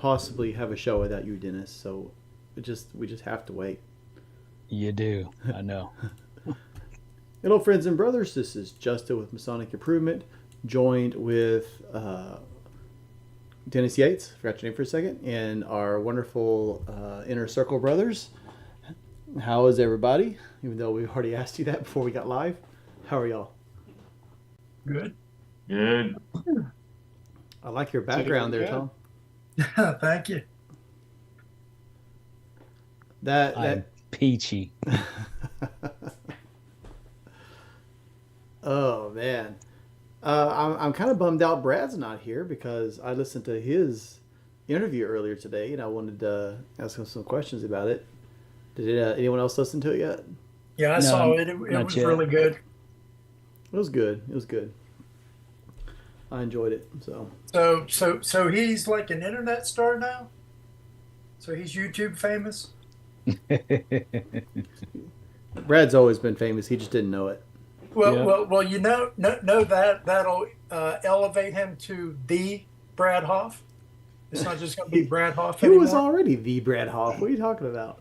possibly have a show without you, Dennis. So we just have to wait. You do. I know. Hello, friends and brothers. This is Justin with Masonic Improvement, joined with Dennis Yates. Forgot your name for a second, and our wonderful Inner Circle brothers. How is everybody? Even though we already asked you that before we got live, how are y'all? Good. Good. I like your background there, Tom. Thank you. I'm peachy. Oh man, I'm kind of bummed out. Brad's not here because I listened to his interview earlier today, and I wanted to ask him some questions about it. Did anyone else listen to it yet? Yeah, I saw it. It was yet. really good. It was good. It was good. I enjoyed it. So he's like an internet star now. So he's YouTube famous. Brad's always been famous. He just didn't know it. Well, Yeah. well, you know that'll elevate him to the Brad Hoff. It's not just going to be Brad Hoff He anymore. was already the Brad Hoff. What are you talking about?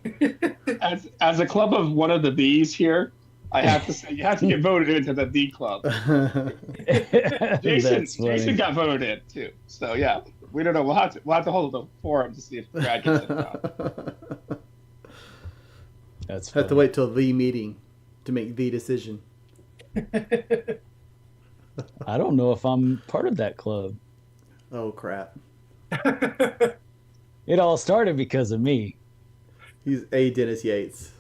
As a club of one of the B's here, I have to say you have to get voted into the B club. Jason got voted in too. So yeah, we don't know. We'll have to hold a forum to see if Brad gets in. That's Have to wait till the meeting to make the decision. I don't know if I'm part of that club. Oh crap! It all started because of me. He's a Dennis Yates.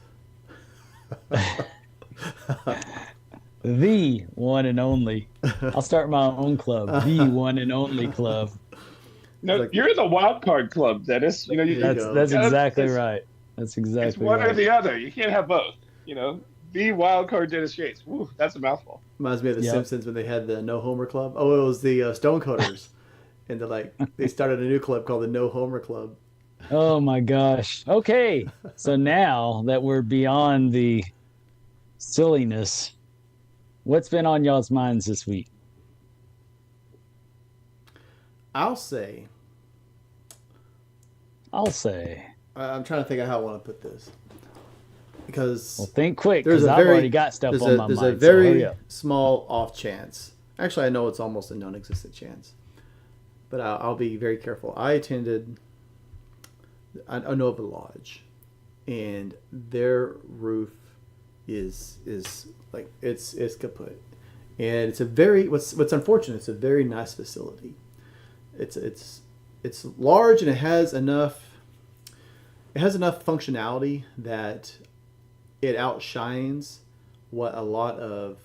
The one and only. I'll start my own club. The one and only club. No, you're the wild card club, Dennis. You know, That's exactly right. That's exactly it's one right. or the other. You can't have both. You know, the wild card Dennis Yates. Woo, that's a mouthful. Reminds me of the Yep. Simpsons when they had the No Homer Club. Oh, it was the Stonecutters, and they started a new club called the No Homer Club. Oh my gosh. Okay. So now that we're beyond the silliness, what's been on y'all's minds this week? I'll say. I'm trying to think of how I want to put this because Well, think quick there's because a I've very already got stuff on my there's mind. a very so hurry up. small off chance. Actually, I know it's almost a non-existent chance, but I'll be very careful. I attended. I know of a lodge, and their roof is like it's kaput, and it's a very what's unfortunate. It's a very nice facility. It's large and it has enough functionality that it outshines what a lot of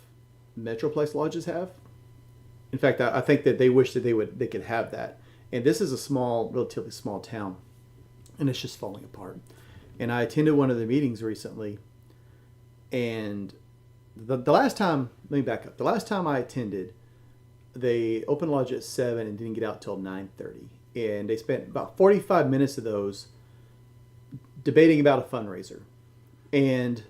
Metroplex lodges have. In fact, I think that they wish that they could have that. And this is a relatively small town, and it's just falling apart. And I attended one of the meetings recently, and the last time, let me back up. The last time I attended, they opened lodge at 7 and didn't get out till 9:30, and they spent about 45 minutes of those debating about a fundraiser, and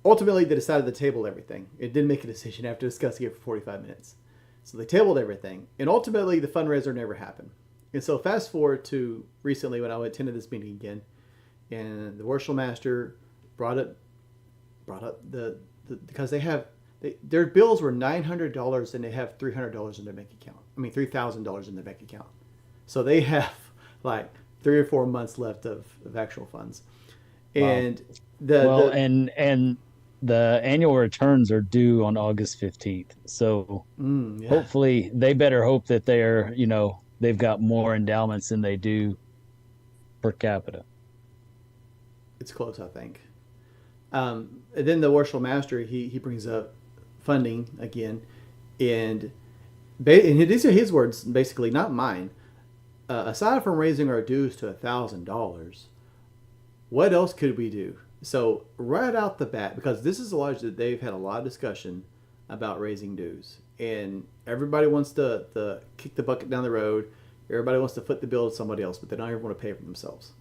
ultimately they decided to table everything. It didn't make a decision after discussing it for 45 minutes. So they tabled everything, and ultimately the fundraiser never happened. And so fast forward to recently when I attended this meeting again, and the worship master brought up the because their bills were $900 and they have $300 in their bank account. I mean $3,000 in their bank account. So they have like 3 or 4 months left of actual funds. And Wow. And the annual returns are due on August 15th. So yeah. hopefully they better hope that they've got more endowments than they do per capita. It's close, I think. And then the worship master, he brings up funding again, and these are his words, basically, not mine. Aside from raising our dues to $1,000, what else could we do? So right out the bat, because this is a lodge that they've had a lot of discussion about raising dues, and everybody wants to kick the bucket down the road. Everybody wants to foot the bill to somebody else, but they don't ever want to pay for themselves.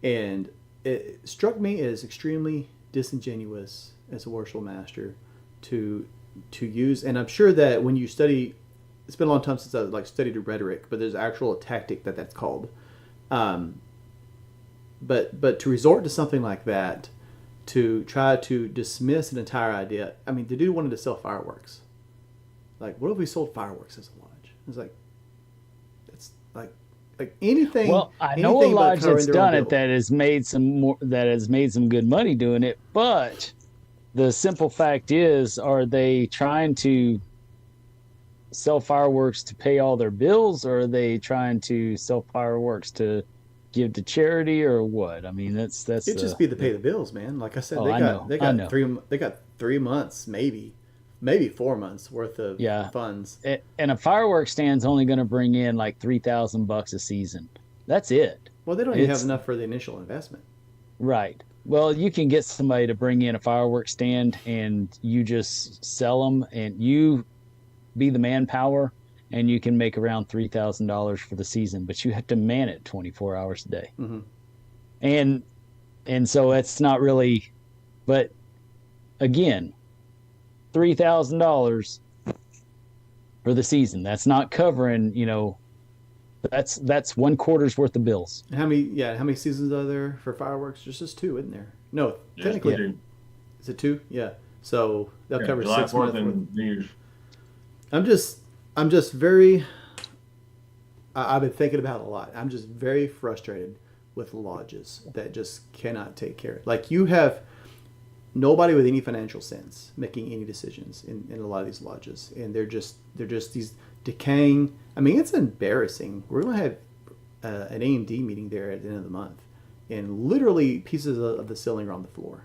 And it struck me as extremely disingenuous as a worship master to use, and I'm sure that when you study, it's been a long time since I studied rhetoric, but there's actual tactic that's called But to resort to something like that, to try to dismiss an entire idea. I mean, the dude wanted to sell fireworks. Like, what if we sold fireworks as a lodge? It's like, it's like anything. Well, I know a anything but lodge covering that's their own done it bill. that has made some good money doing it, but the simple fact is, are they trying to sell fireworks to pay all their bills, or are they trying to sell fireworks to give to charity, or what? I mean, that's It'd just be to pay the bills, man. Like I said, Oh, they I got know, they I got know. 3 months, maybe 4 months worth of Yeah. funds. And a fireworks stand's only going to bring in like $3,000 a season. That's it. Well, they don't even have It's enough for the initial investment. right. Well, you can get somebody to bring in a fireworks stand, and you just sell them, and you be the manpower, and you can make around $3,000 for the season. But you have to man it 24 hours a day, Hmm. and so it's not really. But again, $3,000 for the season. That's not covering. That's 1/4's worth of bills. How many seasons are there for fireworks? There's just two, isn't there? No, Yes, technically, we do. is it two? Yeah. So they'll Yeah, cover July 6 months. 4th and New Year's. I'm just very. I've been thinking about it a lot. I'm just very frustrated with lodges that just cannot take care. Like, you have nobody with any financial sense making any decisions in a lot of these lodges, and they're just these decaying. I mean, it's embarrassing. We're gonna have an AMD meeting there at the end of the month, and literally pieces of the ceiling are on the floor,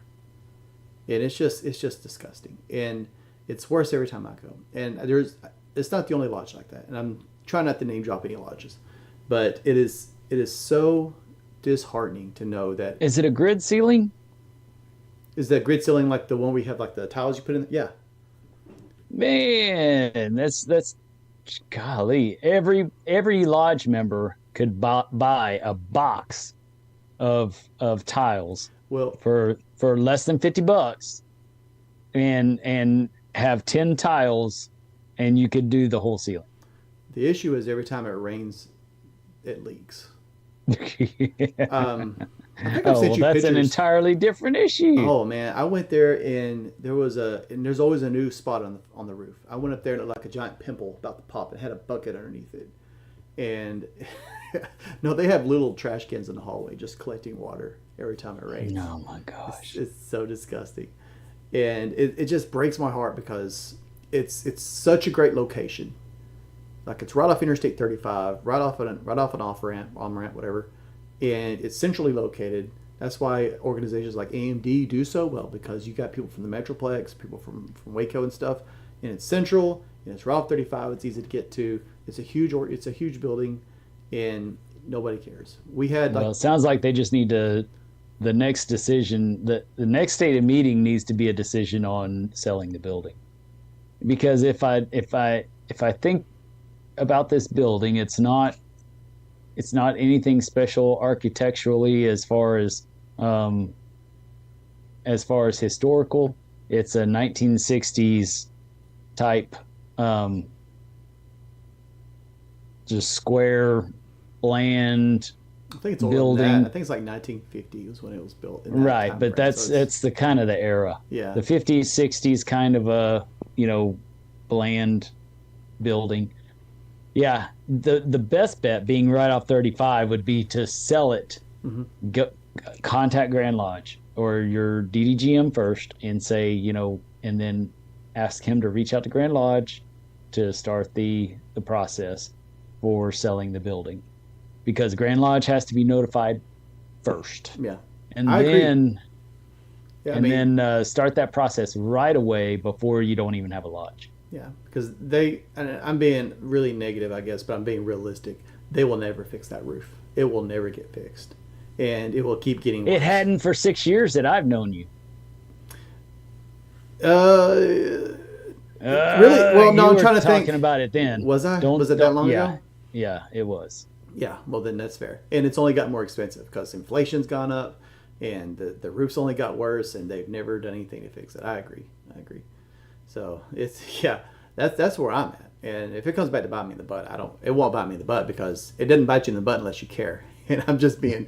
and it's just disgusting, and it's worse every time I go. And it's not the only lodge like that, and I'm trying not to name drop any lodges, but it is so disheartening to know that. Is it a grid ceiling? Is that grid ceiling like the one we have, like the tiles you put in? Yeah. Man, that's golly. Every lodge member could buy a box of tiles Well, for less than $50, and have 10 tiles, and you could do the whole ceiling. the issue is every time it rains, it leaks. I think I've Oh, sent well, you that's an pictures. entirely different issue. Oh man, I went there and there's always a new spot on the roof. I went up there and it looked like a giant pimple about to pop. It had a bucket underneath it, and no, they have little trash cans in the hallway just collecting water every time it rains. Oh my gosh. It's so disgusting, and it just breaks my heart because it's such a great location. Like, it's right off Interstate 35, right off an off ramp, on ramp, whatever, and it's centrally located. That's why organizations like AMD do so well, because you got people from the Metroplex, people from Waco and stuff, and it's central, and it's right off 35. It's easy to get to. It's a huge building, and nobody cares. We had Well, it sounds like they just need to. The next decision, the next stated meeting needs to be a decision on selling the building, because if I think about this building, it's not anything special architecturally as far as historical. It's a 1960s type, just square, bland I think it's older than building. that. I think it's like 1950 was when it was built. In that Right, time but frame. that's So it's- the kind of the era. yeah. The 50s, 60s kind of a, bland building. Yeah, the best bet, being right off 35, would be to sell it. Mhm. Go contact Grand Lodge or your DDGM first and say, and then ask him to reach out to Grand Lodge to start the process for selling the building, because Grand Lodge has to be notified first, Yeah. and I agree. then Yeah. start that process right away before you don't even have a lodge. Yeah, because I'm being really negative, I guess, but I'm being realistic. They will never fix that roof. It will never get fixed, and it will keep getting worse. It hadn't for 6 years that I've known you. Really? Well, no, you I'm were trying to think. talking about it then. Was I? Was it that long yeah, ago? Yeah, it was. Yeah. Well, then that's fair. And it's only gotten more expensive because inflation's gone up, and the roof's only got worse, and they've never done anything to fix it. I agree. So that's where I'm at. And if it comes back to bite me in the butt, it won't bite me in the butt, because it doesn't bite you in the butt unless you care. and I'm just being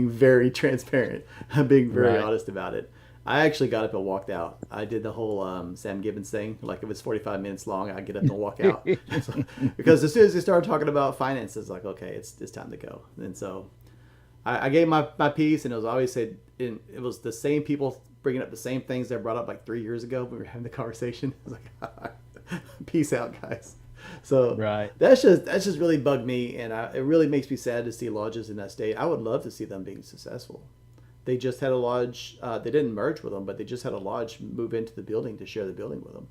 very transparent. I'm being very Right. honest about it. I actually got up and walked out. I did the whole Sam Gibbons thing. Like if it's 45 minutes long, I get up and walk out. Because as soon as they started talking about finances, like, okay, it's time to go. And so I gave my piece, and it was always said, it was the same people bringing up the same things that I brought up like 3 years ago when we were having the conversation. It was like, peace out, guys. So Right. that's just really bugged me, and it really makes me sad to see lodges in that state. I would love to see them being successful. They just had a lodge. They didn't merge with them, but they just had a lodge move into the building to share the building with them.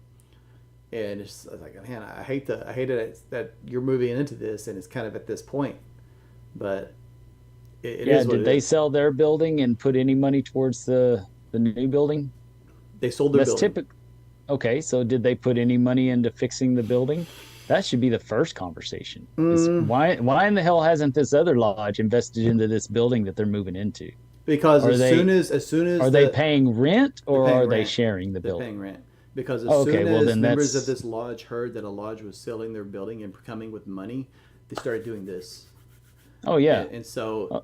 And it's like, man, I hate it that you're moving into this, and it's kind of at this point. But it Yeah. is what Did it they is. sell their building and put any money towards the new building? They sold their That's building. typical. Okay, so did they put any money into fixing the building? That should be the first conversation. Is why in the hell hasn't this other lodge invested into this building that they're moving into? Because Are as they- soon as Are they paying rent or paying are they rent. sharing the they're building? paying rent. Because as Okay, soon well, as then members that's- of this lodge heard that a lodge was selling their building and coming with money, they started doing this. Oh yeah. And so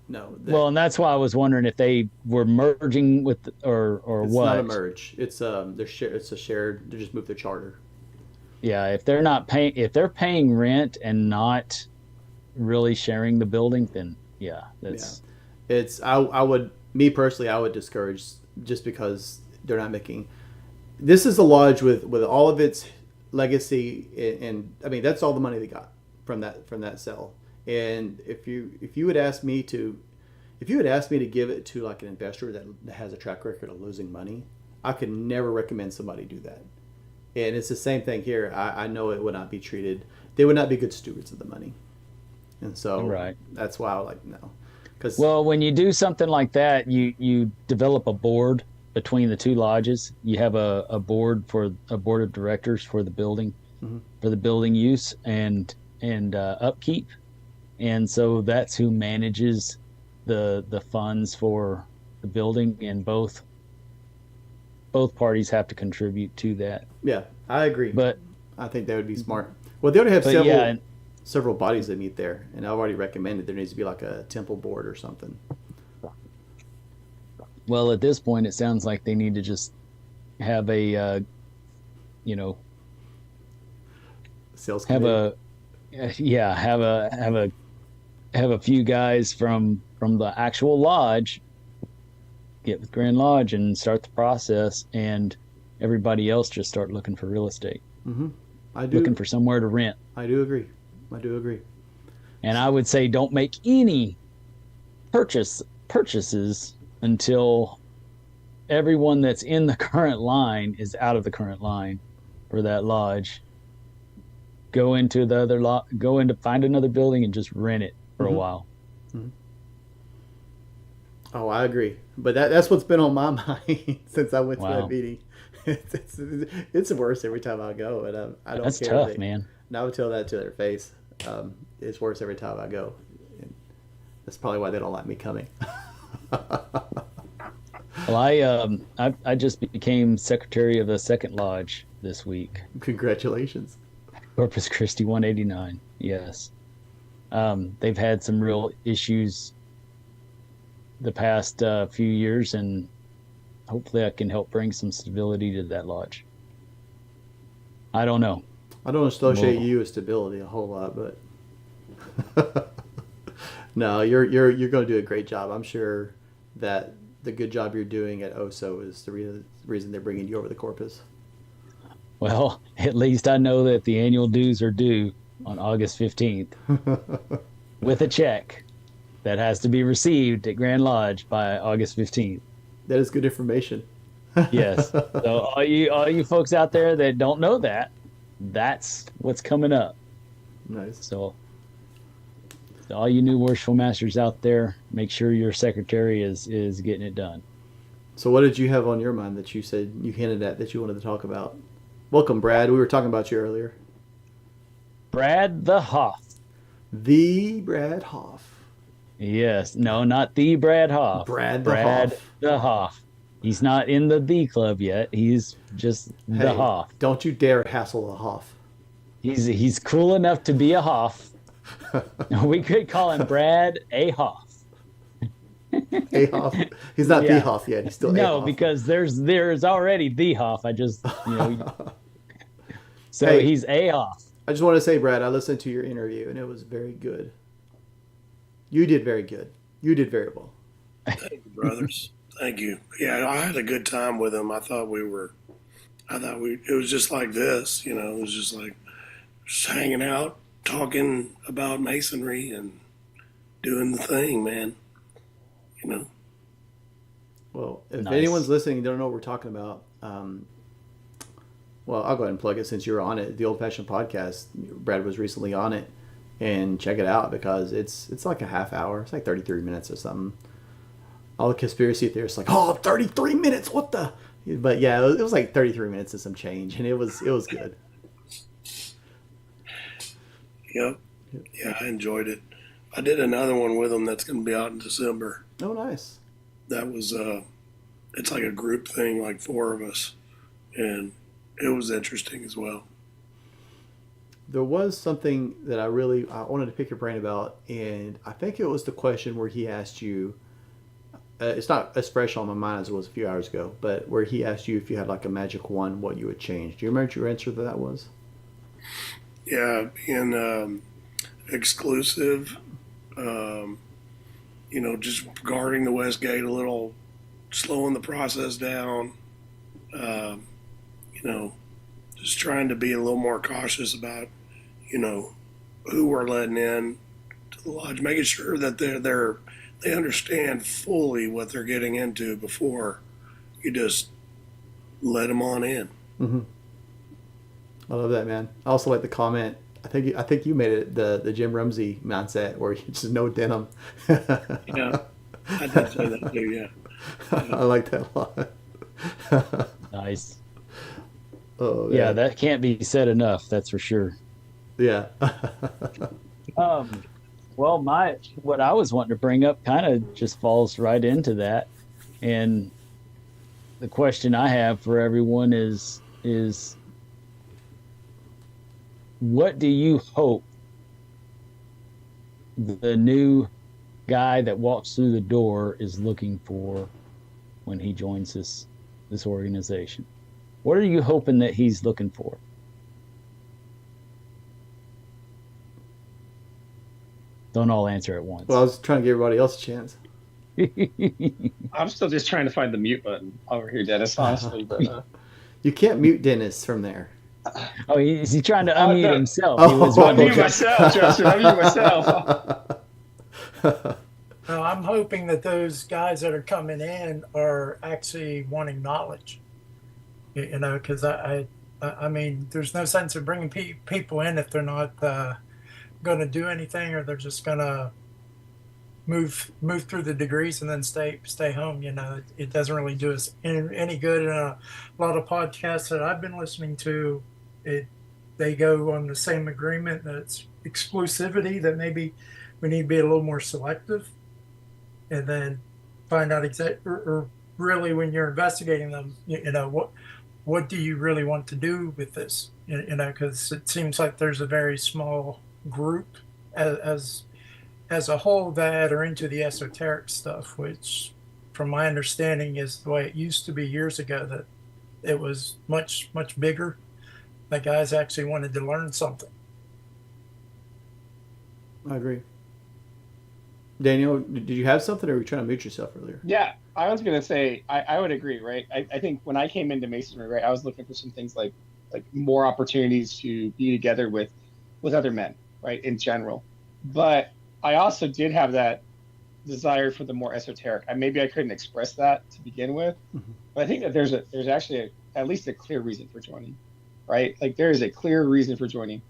Well, and that's why I was wondering if they were merging with or it's what. not a merge. It's it's a shared. They just moved their charter. Yeah, if they're paying rent and not really sharing the building, then yeah, that's It's I would me personally I would discourage just because they're not making. This is a lodge with all of its legacy, and I mean that's all the money they got from that sale. And if you had asked me to give it to like an investor that has a track record of losing money, I could never recommend somebody do that. And it's the same thing here. I know it would not be treated. They would not be good stewards of the money. And so Right. that's why I like no. Because well, when you do something like that, you develop a board between the two lodges. You have a board of directors for the building, for the building use and upkeep, and so that's who manages the funds for the building, and both parties have to contribute to that. yeah, I agree. But I think that would be smart. Well, they already have but yeah, several bodies that meet there, and I've already recommended there needs to be like a temple board or something. well, at this point, it sounds like they need to just have a Sales have committee. have a few guys from the actual lodge get with Grand Lodge and start the process, and everybody else just start looking for real estate, I do. looking for somewhere to rent. I do agree. I do agree. And I would say don't make any purchases until everyone that's in the current line is out of the current line for that lodge. Go into the other lot, find another building and just rent it for a while. Oh, I agree. But that's what's been on my mind since I went to Wow. that meeting. It's worse every time I go, and I don't That's care. tough, man. And I would tell that to their face. It's worse every time I go. And that's probably why they don't like me coming. Well, I just became secretary of the second lodge this week, Congratulations. Corpus Christi 189. Yes, they've had some real issues the past few years, and hopefully I can help bring some stability to that lodge. I don't know. I don't associate Well- you with stability a whole lot, but no, you're going to do a great job. I'm sure that the good job you're doing at OSO is the reason they're bringing you over the Corpus. Well, at least I know that the annual dues are due on August 15th with a check that has to be received at Grand Lodge by August 15th. That is good information. Yes. So all you folks out there that don't know that, that's what's coming up. Nice. So all you new worshipful masters out there, make sure your secretary is getting it done. So what did you have on your mind that you said you hinted at that you wanted to talk about? Welcome, Brad. We were talking about you earlier. Brad the Hoff. The Brad Hoff. Yes. No, not the Brad Hoff. Brad the Hoff. the Hoff. He's not in the club yet. He's just the Hey, Hoff. don't you dare hassle the Hoff. He's cool enough to be a Hoff, We could call him Brad A. Hoff. Ahoff. He's not Yeah. the Hoff yet. He's still No, Ahoff. because there's already the Hoff. I just so Hey. he's A. Hoff. I just want to say, Brad, I listened to your interview and it was very good. You did very good. You did very well. Thank you, brothers. Thank you. Yeah, I had a good time with him. it was just like this, it was just like just hanging out, talking about masonry and doing the thing, man. Well, if Nice. anyone's listening and don't know what we're talking about, well, I'll go ahead and plug it since you're on it. The Old Fashioned Podcast, Brad was recently on it, and check it out because it's like a half hour. It's like 33 minutes or something. All the conspiracy theorists like, 33 minutes, what the? But yeah, it was like 33 minutes and some change, and it was good. Yep. Yeah, I enjoyed it. I did another one with him that's going to be out in December. Oh, nice. That was it's like a group thing, like 4 of us, and it was interesting as well. There was something that I wanted to pick your brain about, and I think it was the question where he asked you. It's not as fresh on my mind as it was a few hours ago, but where he asked you if you had like a magic wand, what you would change. Do you remember what your answer to that was? Yeah, being exclusive, just guarding the West Gate a little, slowing the process down, just trying to be a little more cautious about, who we're letting in to the lodge, making sure that they understand fully what they're getting into before you just let them on in. Mm-hmm. I love that, man. I also like the comment. I think you made it the Jim Rumsey mindset where you just no denim. Yeah, I did say that too. Yeah, I like that a lot. Nice. Oh Yeah, man. that can't be said enough. That's for sure. Yeah. Well, what I was wanting to bring up kind of just falls right into that, and the question I have for everyone is what do you hope the new guy that walks through the door is looking for when he joins this organization? What are you hoping that he's looking for? Don't all answer at once. Well, I was trying to give everybody else a chance. I'm still just trying to find the mute button over here, Dennis, honestly. But You can't mute Dennis from there. Oh, is he trying to unmute no. himself? Oh, He was I wondering. mute myself, Justin. I mute myself. No, I'm hoping that those guys that are coming in are actually wanting knowledge. Because I mean, there's no sense of bringing people in if they're not going to do anything, or they're just going to move through the degrees and then stay home. It doesn't really do us any good. And a lot of podcasts that I've been listening to, they go on the same agreement that it's exclusivity, that maybe we need to be a little more selective, and then find out or really when you're investigating them, what do you really want to do with this? Because it seems like there's a very small group as a whole that are into the esoteric stuff, which from my understanding is the way it used to be years ago, that it was much, much bigger. The guys actually wanted to learn something. I agree. Daniel, did you have something, or were you trying to mute yourself earlier? Yeah, I was gonna say I would agree, right? I think when I came into masonry, right, I was looking for some things like more opportunities to be together with other men, right, in general. But I also did have that desire for the more esoteric. Maybe I couldn't express that to begin with, but I think that there's actually at least a clear reason for joining, right? Like there is a clear reason for joining,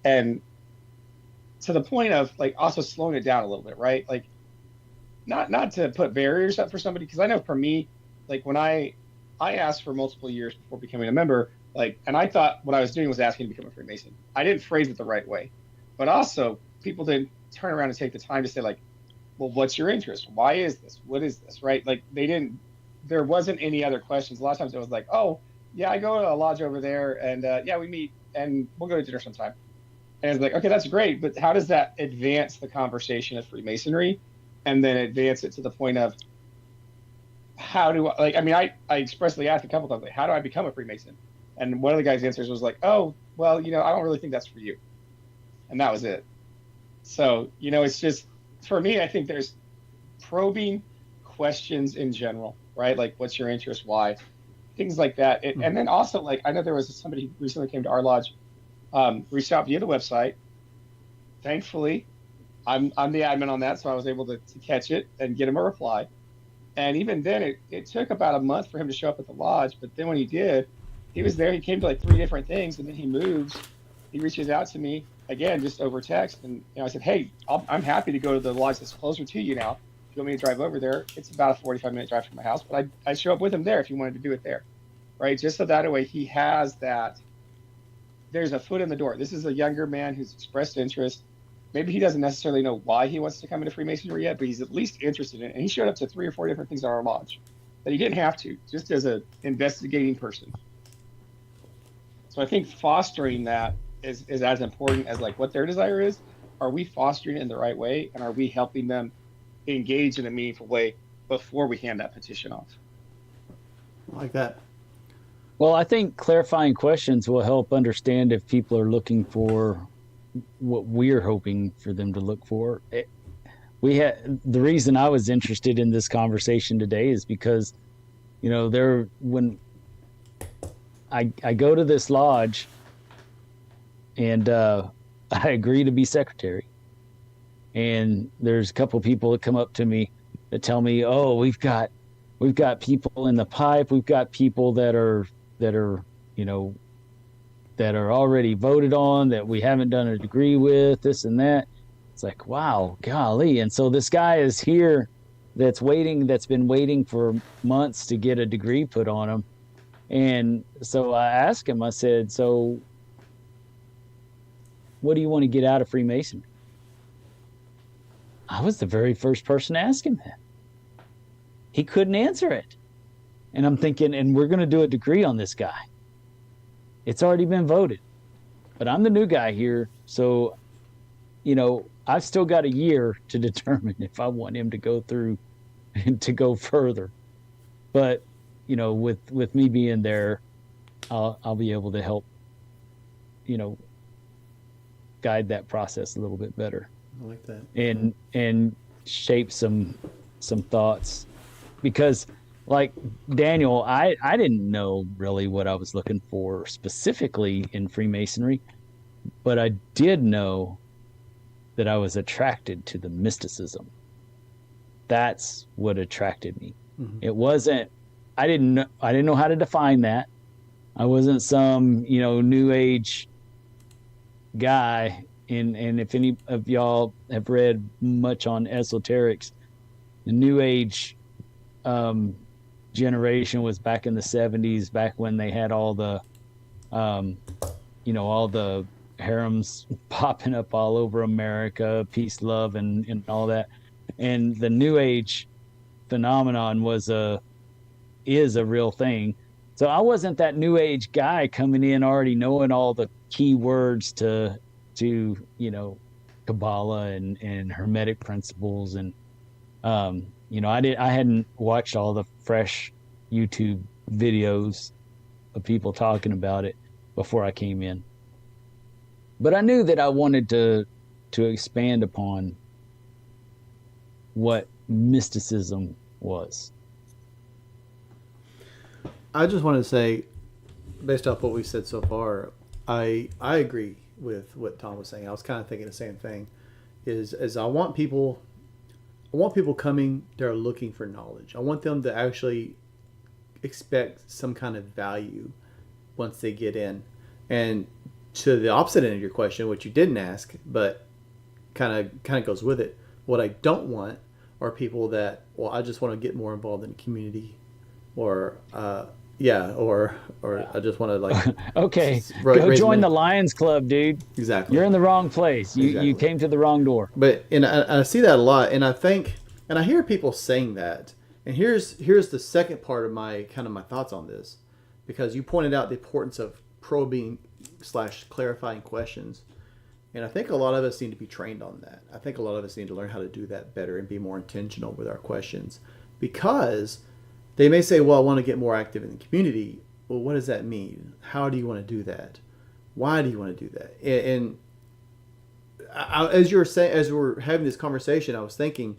and to the point of like also slowing it down a little bit, right? Like not to put barriers up for somebody, because I know for me, like when I asked for multiple years before becoming a member, like, and I thought what I was doing was asking to become a Freemason. I didn't phrase it the right way, but also people didn't turn around and take the time to say like, well, what's your interest? Why is this? What is this? Right? Like there wasn't any other questions. A lot of times it was like, oh yeah, I go to a lodge over there, and yeah, we meet and we'll go to dinner sometime. And it's like, okay, that's great, but how does that advance the conversation of Freemasonry, and then advance it to the point of how do I, like, I mean, I expressly asked a couple times, like, how do I become a Freemason? And one of the guy's answers was like, oh, well, I don't really think that's for you. And that was it. So, it's just, for me, I think there's probing questions in general, right? Like, what's your interest? Why? Things like that. And then also, like, I know there was somebody who recently came to our lodge, reached out via the website. Thankfully, I'm the admin on that, so I was able to catch it and get him a reply. And even then, it took about a month for him to show up at the lodge. But then when he did, he was there. He came to like 3 different things, and then he moves. He reaches out to me again, just over text, and I said, "Hey, I'm happy to go to the lodge that's closer to you now. If you want me to drive over there, it's about a 45-minute drive from my house, but I show up with him there if you wanted to do it there, right? Just so that way he has that. There's a foot in the door. This is a younger man who's expressed interest. Maybe he doesn't necessarily know why he wants to come into Freemasonry yet, but he's at least interested in it. And he showed up to 3 or 4 different things at our lodge that he didn't have to, just as an investigating person. So I think fostering that is as important as like what their desire is. Are we fostering it in the right way? And are we helping them engage in a meaningful way before we hand that petition off? I like that. Well, I think clarifying questions will help understand if people are looking for what we're hoping for them to look for. The reason I was interested in this conversation today is because, when I go to this lodge and I agree to be secretary, and there's a couple people that come up to me that tell me, "Oh, we've got people in the pipe. We've got people that are that are already voted on, that we haven't done a degree with, this and that." It's like, wow, golly. And so this guy is here that's been waiting for months to get a degree put on him. And so I asked him, I said, "So what do you want to get out of Freemasonry?" I was the very first person to ask him that. He couldn't answer it. And I'm thinking, and we're going to do a degree on this guy. It's already been voted. But I'm the new guy here, so, I've still got a year to determine if I want him to go through and to go further. But, with me being there, I'll be able to help, guide that process a little bit better. I like that. And shape some thoughts. Because like Daniel, I didn't know really what I was looking for specifically in Freemasonry, but I did know that I was attracted to the mysticism. That's what attracted me. Mm-hmm. It wasn't, I didn't know how to define that. I wasn't some, new age guy. And if any of y'all have read much on esoterics, the new age generation was back in the 70s, back when they had all the all the harems popping up all over America, peace, love, and all that. And the new age phenomenon is a real thing. So I wasn't that new age guy coming in already knowing all the key words to Kabbalah and Hermetic principles. And I hadn't watched all the fresh YouTube videos of people talking about it before I came in. But I knew that I wanted to expand upon what mysticism was. I just want to say, based off what we said so far, I agree with what Tom was saying. I was kind of thinking the same thing. Is I want people coming, they're looking for knowledge. I want them to actually expect some kind of value once they get in. And to the opposite end of your question, which you didn't ask, but kind of goes with it, what I don't want are people that, well, I just want to get more involved in the community, or I just want to like okay, go join the Lions Club, dude. Exactly. You're in the wrong place. You came to the wrong door. But I see that a lot, and I think, and I hear people saying that. And here's the second part of my thoughts on this, because you pointed out the importance of probing / clarifying questions. And I think a lot of us need to be trained on that. I think a lot of us need to learn how to do that better and be more intentional with our questions, because they may say, well, I want to get more active in the community. Well, what does that mean? How do you want to do that? Why do you want to do that? And as you were saying, as we were having this conversation, I was thinking,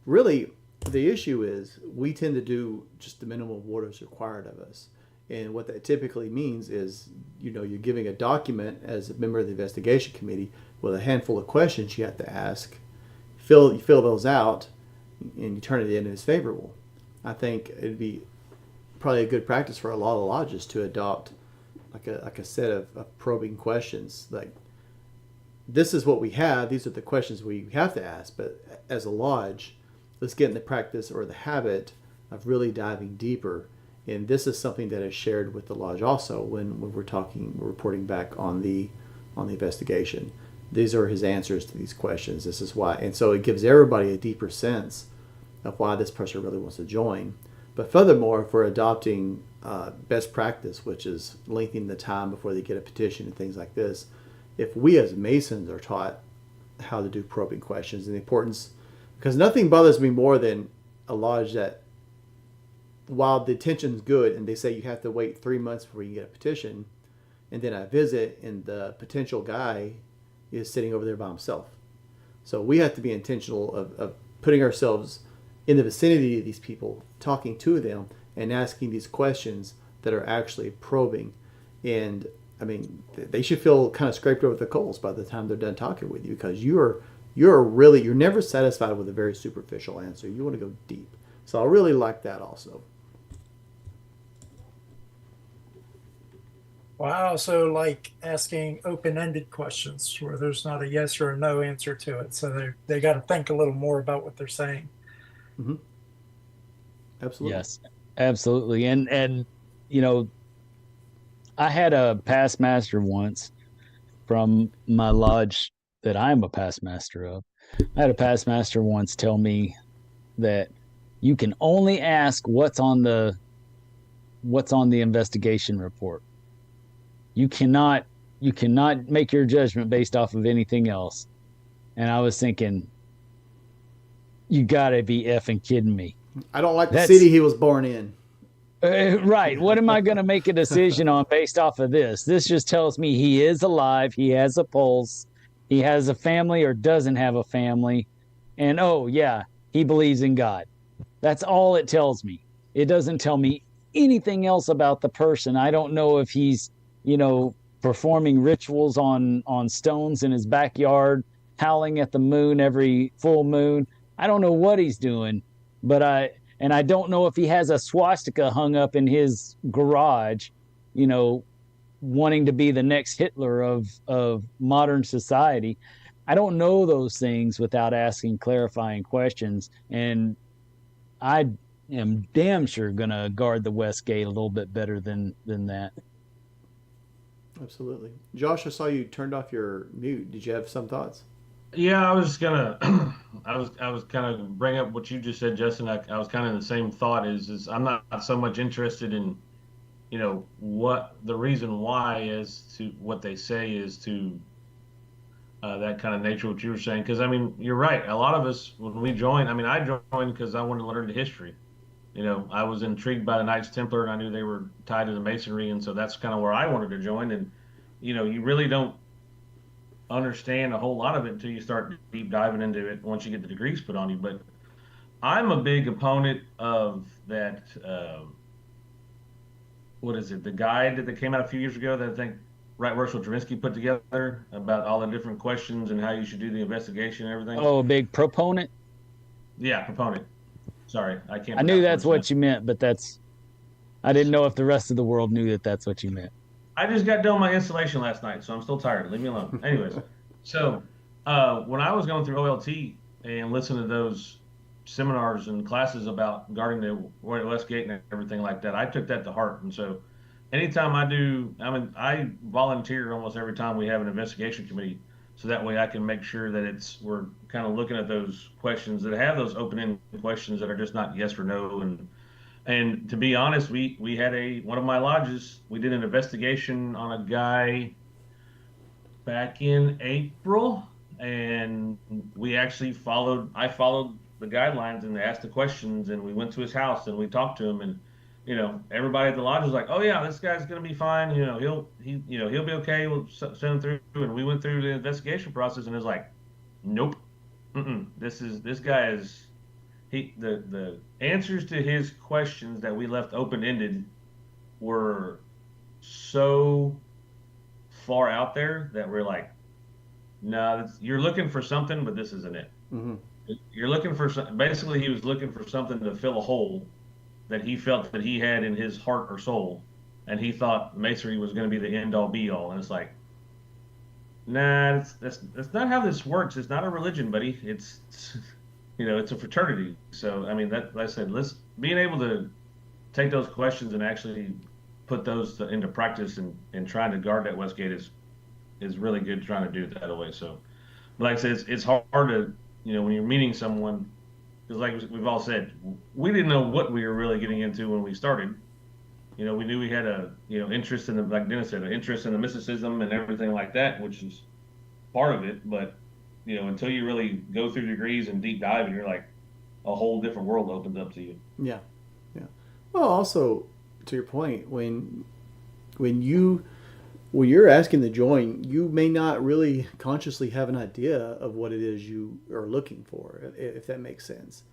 really, the issue is we tend to do just the minimum of what is required of us. And what that typically means is, you're giving a document as a member of the investigation committee with a handful of questions you have to ask. You fill those out, and you turn it in as favorable. I think it'd be probably a good practice for a lot of lodges to adopt like a set of probing questions. Like, this is what we have. These are the questions we have to ask. But as a lodge, let's get in the practice or the habit of really diving deeper. And this is something that is shared with the lodge also when we're reporting back on the investigation. These are his answers to these questions. This is why. And so it gives everybody a deeper sense of why this person really wants to join. But furthermore, if we're adopting best practice, which is lengthening the time before they get a petition and things like this, if we as Masons are taught how to do probing questions and the importance, because nothing bothers me more than a lodge that, while the intention's good and they say you have to wait 3 months before you get a petition, and then I visit and the potential guy is sitting over there by himself. So we have to be intentional of putting ourselves in the vicinity of these people, talking to them and asking these questions that are actually probing. And I mean, they should feel kind of scraped over the coals by the time they're done talking with you, because you're never satisfied with a very superficial answer. You want to go deep. So I really like that also. Well, I also like asking open-ended questions where there's not a yes or a no answer to it. So they got to think a little more about what they're saying. Mm-hmm. Absolutely. Yes, absolutely. And I had a past master once from my lodge that I'm a past master of. I had a past master once tell me that you can only ask what's on the investigation report. You cannot make your judgment based off of anything else. And I was thinking, you gotta be effing kidding me. I don't like the city he was born in. Right. What am I going to make a decision on based off of this? This just tells me he is alive. He has a pulse. He has a family or doesn't have a family. And oh, yeah, he believes in God. That's all it tells me. It doesn't tell me anything else about the person. I don't know if he's, performing rituals on stones in his backyard, howling at the moon every full moon. I don't know what he's doing, but I don't know if he has a swastika hung up in his garage, wanting to be the next Hitler of modern society. I don't know those things without asking clarifying questions. And I am damn sure going to guard the West Gate a little bit better than that. Absolutely. Josh, I saw you turned off your mute. Did you have some thoughts? Yeah, I was gonna, I was kind of bring up what you just said, Justin. I was kind of in the same thought. Is I'm not so much interested in, what the reason why is to what they say is to that kind of nature. What you were saying, because I mean, you're right. A lot of us when we join, I mean, I joined because I wanted to learn the history. I was intrigued by the Knights Templar, and I knew they were tied to the Masonry, and so that's kind of where I wanted to join. And you really don't understand a whole lot of it until you start deep diving into it once you get the degrees put on you. But I'm a big opponent of that. What is it? The guide that came out a few years ago that I think Right Worshipful Dravinsky put together about all the different questions and how you should do the investigation and everything. Oh, a big proponent? Yeah, proponent. Sorry, I can't. I knew that's what you meant, but I didn't know if the rest of the world knew that that's what you meant. I just got done my installation last night, so I'm still tired. Leave me alone. Anyways, so when I was going through OLT and listening to those seminars and classes about guarding the West Gate and everything like that, I took that to heart. And so anytime I volunteer almost every time we have an investigation committee, so that way I can make sure that we're kind of looking at those questions that have those open-ended questions that are just not yes or no. And to be honest, we had one of my lodges, we did an investigation on a guy back in April, and we actually I followed the guidelines and asked the questions, and we went to his house and we talked to him, and everybody at the lodge was like, "Oh yeah, this guy's gonna be fine. He'll be okay. We'll send him through." And we went through the investigation process, and it was like, "Nope, this guy is the answers to his questions that we left open ended were so far out there that we're like, no, you're looking for something, but this isn't it. Mm-hmm. You're looking for basically he was looking for something to fill a hole that he felt that he had in his heart or soul, and he thought masonry was going to be the end all be all, and it's like, nah, that's not how this works. It's not a religion, buddy. It's it's a fraternity. So I mean, that like I said, being able to take those questions and actually put those into practice and trying to guard that Westgate is really good, trying to do it that way. So, like I said, it's hard to, when you're meeting someone, because like we've all said, we didn't know what we were really getting into when we started. We knew we had a, interest in like Dennis said, an interest in the mysticism and everything like that, which is part of it. But, until you really go through degrees and deep dive, and you're like, a whole different world opens up to you. Yeah. Yeah. Well, also, to your point, when you're asking to join, you may not really consciously have an idea of what it is you are looking for, if that makes sense.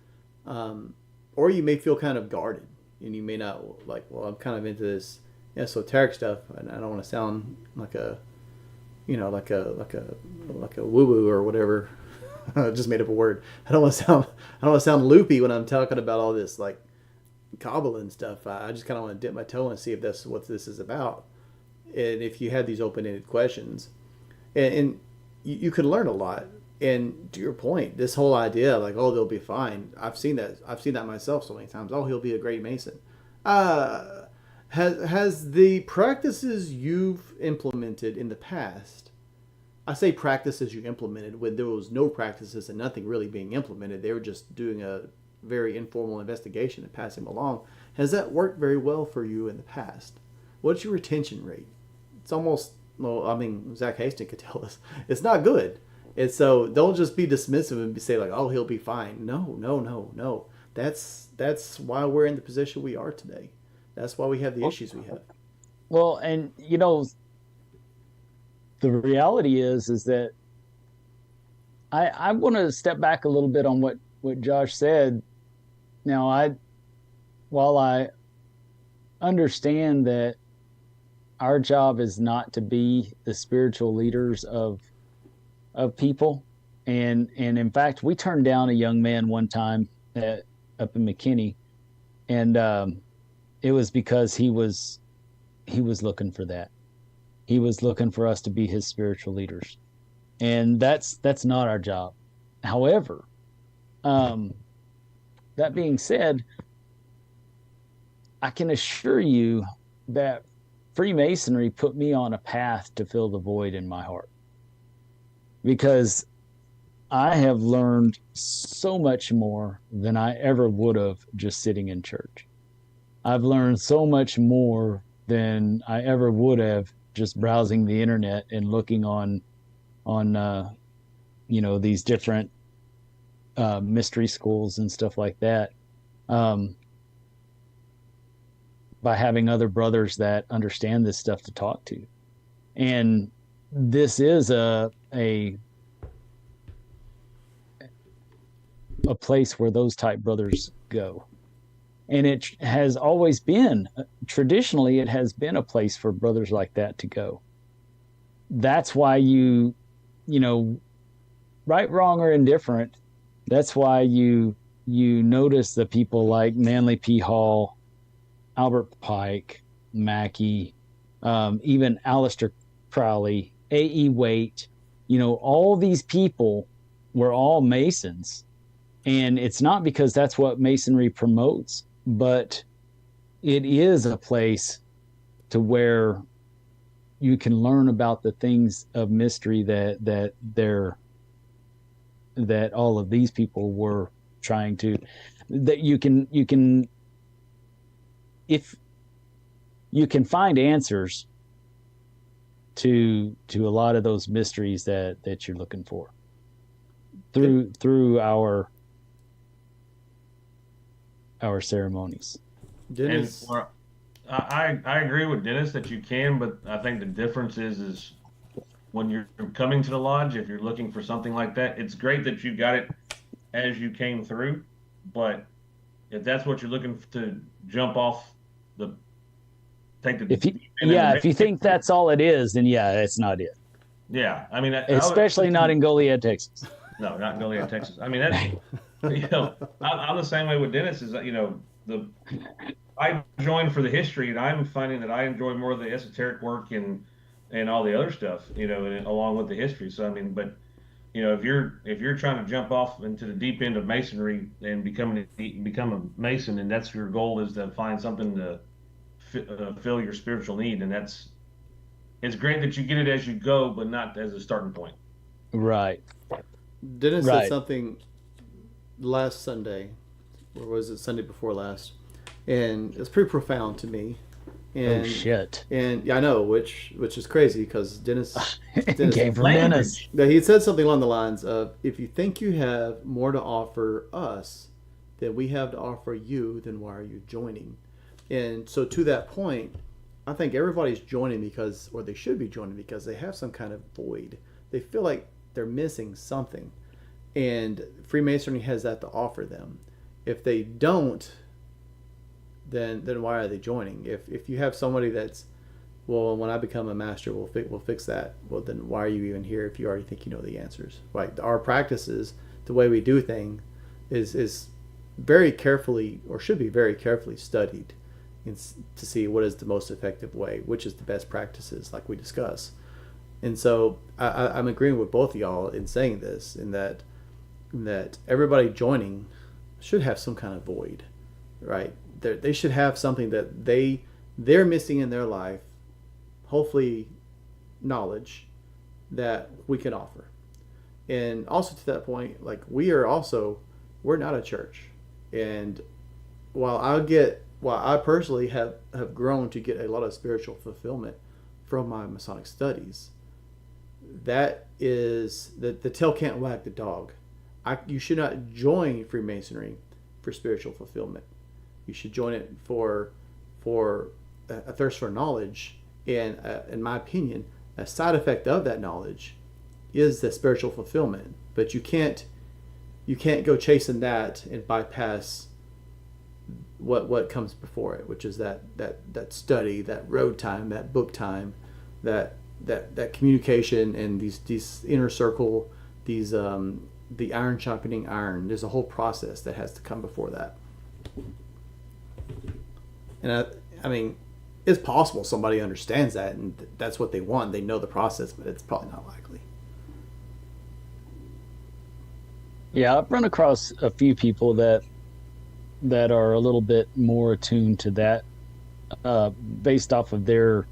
Or you may feel kind of guarded, and you may not like, well, I'm kind of into this esoteric stuff, and I don't want to sound like a, like a woo woo or whatever. I just made up a word. I don't want to sound loopy when I'm talking about all this like Kabbalah and stuff. I just kind of want to dip my toe and see if that's what this is about. And if you have these open-ended questions, and you can learn a lot. And to your point, this whole idea like, oh, they'll be fine. I've seen that myself so many times. Oh, he'll be a great Mason. Has the practices you've implemented in the past, I say practices you implemented when there was no practices and nothing really being implemented, they were just doing a very informal investigation and passing them along. Has that worked very well for you in the past? What's your retention rate? It's almost, well, I mean, Zach Hastings could tell us, it's not good. And so don't just be dismissive and say like, oh, he'll be fine. No. That's why we're in the position we are today. That's why we have the issues we have. Well, and the reality is that I want to step back a little bit on what Josh said. Now, while I understand that our job is not to be the spiritual leaders of people, and in fact, we turned down a young man one time up in McKinney, and it was because he was looking for that. He was looking for us to be his spiritual leaders, and that's not our job. However, that being said, I can assure you that Freemasonry put me on a path to fill the void in my heart, because I have learned so much more than I ever would have just sitting in church. I've learned so much more than I ever would have just browsing the internet and looking on these different mystery schools and stuff like that, by having other brothers that understand this stuff to talk to. And this is a place where those type brothers go. And it has always been, traditionally, it has been a place for brothers like that to go. That's why right, wrong, or indifferent, that's why you notice the people like Manly P. Hall, Albert Pike, Mackey, even Aleister Crowley, A.E. Waite, all these people were all Masons. And it's not because that's what Masonry promotes, but it is a place to where you can learn about the things of mystery that all of these people were trying to, that you can if you can find answers to a lot of those mysteries that you're looking for through our ceremonies. And Dennis, for, I agree with Dennis that you can, but I think the difference is when you're coming to the lodge, if you're looking for something like that, it's great that you got it as you came through. But if that's what you're looking to jump off the take the If you deep end in the if you think that's all it is, then yeah, it's not it. yeah, I mean, Especially not in Goliad, Texas. no, not Goliad, Texas. I mean, that's I'm the same way with Dennis. Is that the I joined for the history, and I'm finding that I enjoy more of the esoteric work and all the other stuff, and along with the history. So I mean, but if you're trying to jump off into the deep end of masonry and become a mason, and that's your goal is to find something to fill your spiritual need, and it's great that you get it as you go, but not as a starting point. Right. Dennis said Right. something last Sunday, or was it Sunday before last? And it's pretty profound to me. And, Oh shit. And yeah, I know, which is crazy because Dennis Came from Dennis. Yeah, he said something along the lines of, if you think you have more to offer us than we have to offer you, then why are you joining? And so to that point, I think everybody's joining because, or they should be joining because they have some kind of void. They feel like they're missing something. And Freemasonry has that to offer them. If they don't, then why are they joining? If you have somebody that's, well, when I become a master, we'll fix that. Well, then why are you even here if you already think you know the answers? Right? Our practices, the way we do things, is very carefully, or should be very carefully studied, to see what is the most effective way, which is the best practices, like we discuss. And so I'm agreeing with both of y'all in saying this, in that everybody joining should have some kind of void, right? They should have something that they're missing in their life, hopefully knowledge that we can offer. And also to that point, like we're not a church. And while I personally have grown to get a lot of spiritual fulfillment from my Masonic studies, that is the tail can't wag the dog. You should not join Freemasonry for spiritual fulfillment. You should join it for a thirst for knowledge, and in my opinion, a side effect of that knowledge is the spiritual fulfillment. But you can't go chasing that and bypass what comes before it, which is that study, that road time, that book time, that communication, and these inner circle, the iron sharpening iron. There's a whole process that has to come before that. And I mean, it's possible somebody understands that and that's what they want. They know the process, but it's probably not likely. Yeah, I've run across a few people that are a little bit more attuned to that, based off of their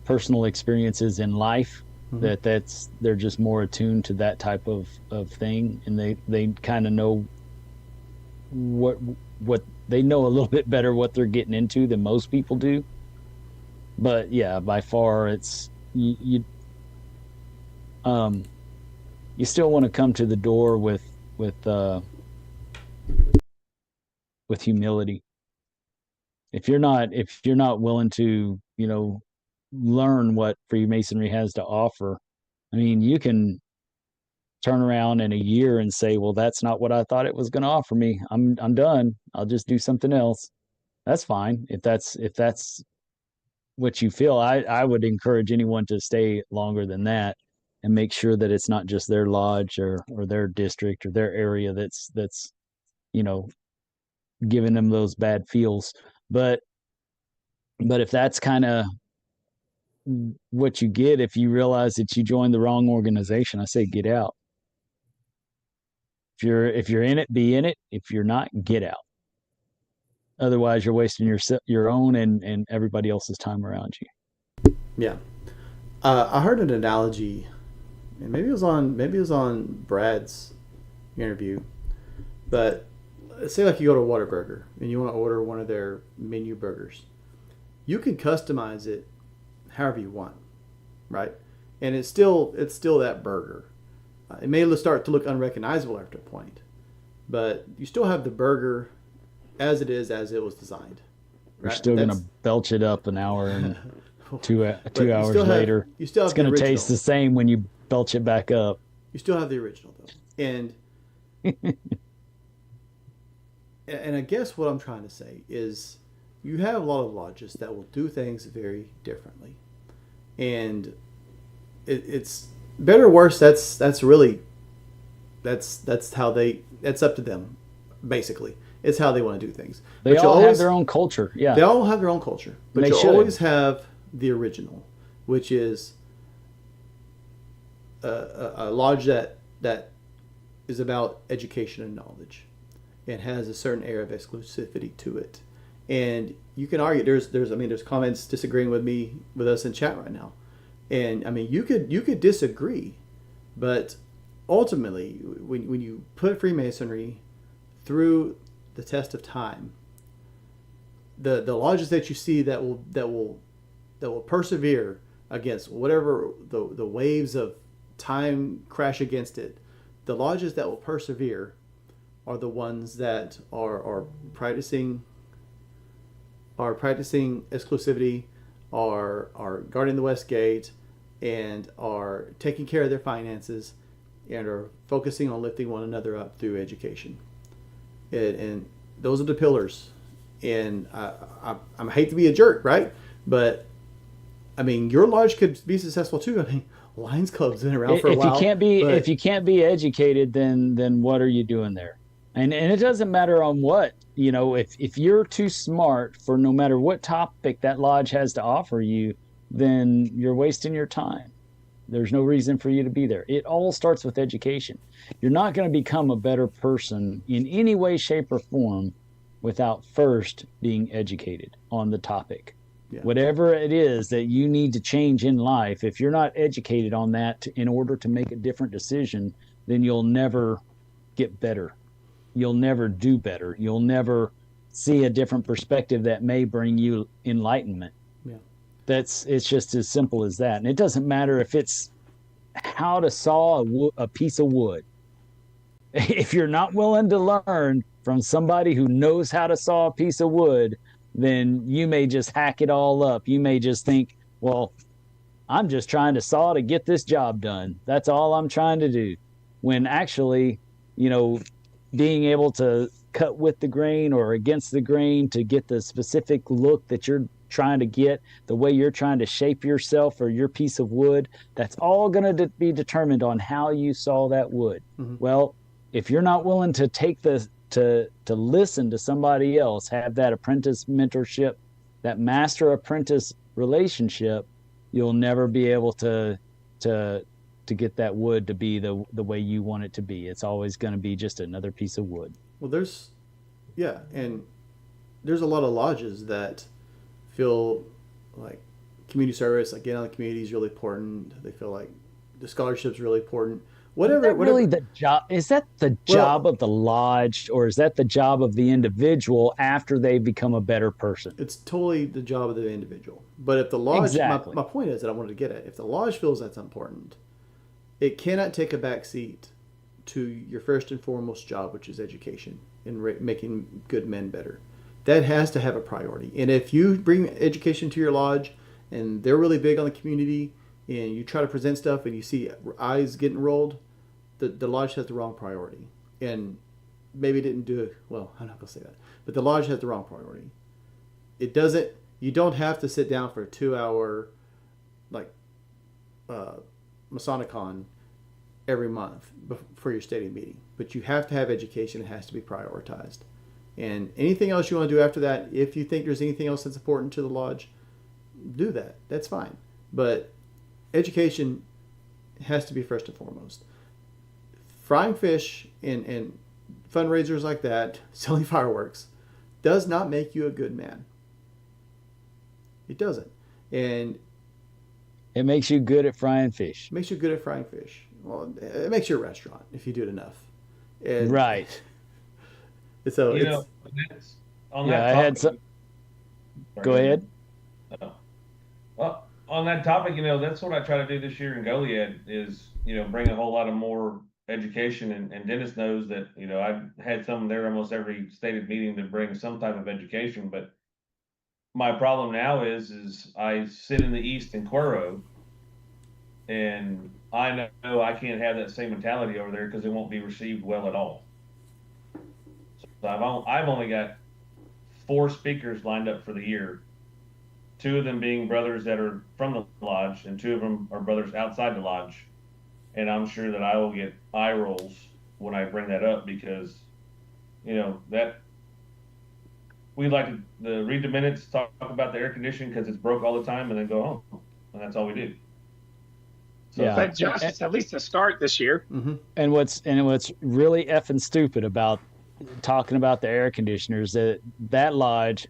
personal experiences in life. Mm-hmm. They're just more attuned to that type of thing, and they kind of know what they know a little bit better what they're getting into than most people do. But yeah, by far it's you still want to come to the door with humility. If you're not willing to, learn what Freemasonry has to offer, I mean, you can turn around in a year and say, well, that's not what I thought it was going to offer me. I'm done. I'll just do something else. That's fine. If that's what you feel, I would encourage anyone to stay longer than that and make sure that it's not just their lodge or their district or their area that's giving them those bad feels. But if that's kind of what you get, if you realize that you joined the wrong organization, I say get out. If you're in it, be in it. If you're not, get out. Otherwise, you're wasting your own and everybody else's time around you. Yeah, I heard an analogy, and maybe it was on Brad's interview, but say like you go to Whataburger and you want to order one of their menu burgers. You can customize it however you want. right? And it's still that burger. It may start to look unrecognizable after a point, but you still have the burger as it is, as it was designed. We're Right? still gonna belch it up an hour and two hours still later. You still have it's gonna taste the same when you belch it back up. You still have the original though, and and I guess what I'm trying to say is, you have a lot of lodges that will do things very differently, and it's better or worse. That's really how they. That's up to them, basically. It's how they want to do things. They all have their own culture. Yeah, they all have their own culture, but you always have the original, which is a lodge that is about education and knowledge, and has a certain air of exclusivity to it. And you can argue there's comments disagreeing with us in chat right now, and I mean you could disagree, but ultimately when you put Freemasonry through the test of time, the lodges that you see that will persevere against whatever the waves of time crash against it, the lodges that will persevere are the ones that are practicing exclusivity, are guarding the West Gate, and are taking care of their finances, and are focusing on lifting one another up through education. And those are the pillars. And I hate to be a jerk, right? But I mean, your lodge could be successful too. I mean, Lions Club's been around for a while. If you can't be educated, then what are you doing there? And it doesn't matter on what, if you're too smart for no matter what topic that lodge has to offer you, then you're wasting your time. There's no reason for you to be there. It all starts with education. You're not going to become a better person in any way, shape, or form without first being educated on the topic. Yeah. Whatever it is that you need to change in life, if you're not educated on that in order to make a different decision, then you'll never get better. You'll never do better. You'll never see a different perspective that may bring you enlightenment. Yeah. It's just as simple as that. And it doesn't matter if it's how to saw a piece of wood. If you're not willing to learn from somebody who knows how to saw a piece of wood, then you may just hack it all up. You may just think, well, I'm just trying to saw to get this job done. That's all I'm trying to do. When actually, being able to cut with the grain or against the grain to get the specific look that you're trying to get, the way you're trying to shape yourself or your piece of wood, that's all going to be determined on how you saw that wood. Mm-hmm. Well, if you're not willing to take to listen to somebody else, have that apprentice mentorship, that master apprentice relationship, you'll never be able to get that wood to be the way you want it to be. It's always going to be just another piece of wood. Well, there's a lot of lodges that feel like community service, like getting out in the community is really important. They feel like the scholarship's really important. Really the job? Is that the job of the lodge, or is that the job of the individual after they become a better person? It's totally the job of the individual. But if the lodge, exactly. my point is that I wanted to get at, if the lodge feels that's important, it cannot take a back seat to your first and foremost job, which is education and making good men better. That has to have a priority. And if you bring education to your lodge and they're really big on the community, and you try to present stuff and you see eyes getting rolled, the lodge has the wrong priority. And maybe didn't do it. Well, I'm not going to say that. But the lodge has the wrong priority. You don't have to sit down for a 2-hour, Masonicon every month for your stadium meeting. But you have to have education. It has to be prioritized. And anything else you want to do after that, if you think there's anything else that's important to the lodge, do that. That's fine. But education has to be first and foremost. Frying fish and fundraisers like that, selling fireworks, does not make you a good man. It doesn't. And it makes you good at frying fish. It makes you good at frying fish. Well, it makes you a restaurant if you do it enough. And right. So I had some. Go ahead. Well, on that topic, that's what I try to do this year in Goliad is, bring a whole lot of more education. And Dennis knows that, I've had some there almost every stated meeting to bring some type of education. But my problem now is I sit in the East in Cuero, and I know I can't have that same mentality over there because it won't be received well at all. So I've only got 4 speakers lined up for the year. 2 of them being brothers that are from the lodge, and 2 of them are brothers outside the lodge. And I'm sure that I will get eye rolls when I bring that up because, that we like to read the minutes, talk about the air conditioning because it's broke all the time, and then go home, and that's all we do. So, Yeah. But Josh, it's at least a start this year. Mm-hmm. And what's really effing stupid about talking about the air conditioners, that lodge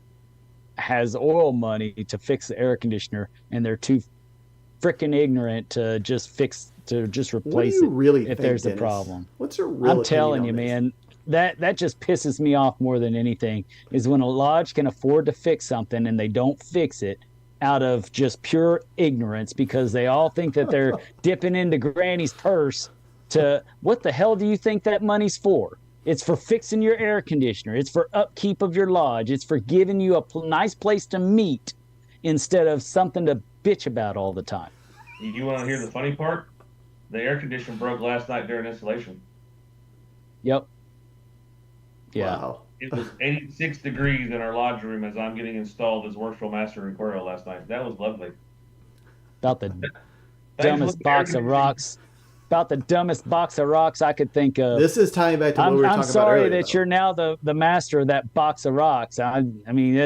has oil money to fix the air conditioner, and they're too freaking ignorant to just replace What do you it really if think, there's a Dennis? problem. What's your real I'm telling you, opinion on man, that just pisses me off more than anything is when a lodge can afford to fix something and they don't fix it out of just pure ignorance because they all think that they're dipping into Granny's purse to what the hell do you think that money's for? It's for fixing your air conditioner. It's for upkeep of your lodge. It's for giving you a nice place to meet instead of something to bitch about all the time. you want to hear the funny part? The air conditioner broke last night during installation. Yep. this? Yeah. Wow. It was 86 degrees in our lodge room as I'm getting installed as worshipful master in Cuero last night. That was lovely. About the Thanks, dumbest look, box air of rocks. About the dumbest box of rocks I could think of. This is tying back to what we were I'm talking about sorry earlier. that though. you're now the master of that box of rocks. I mean,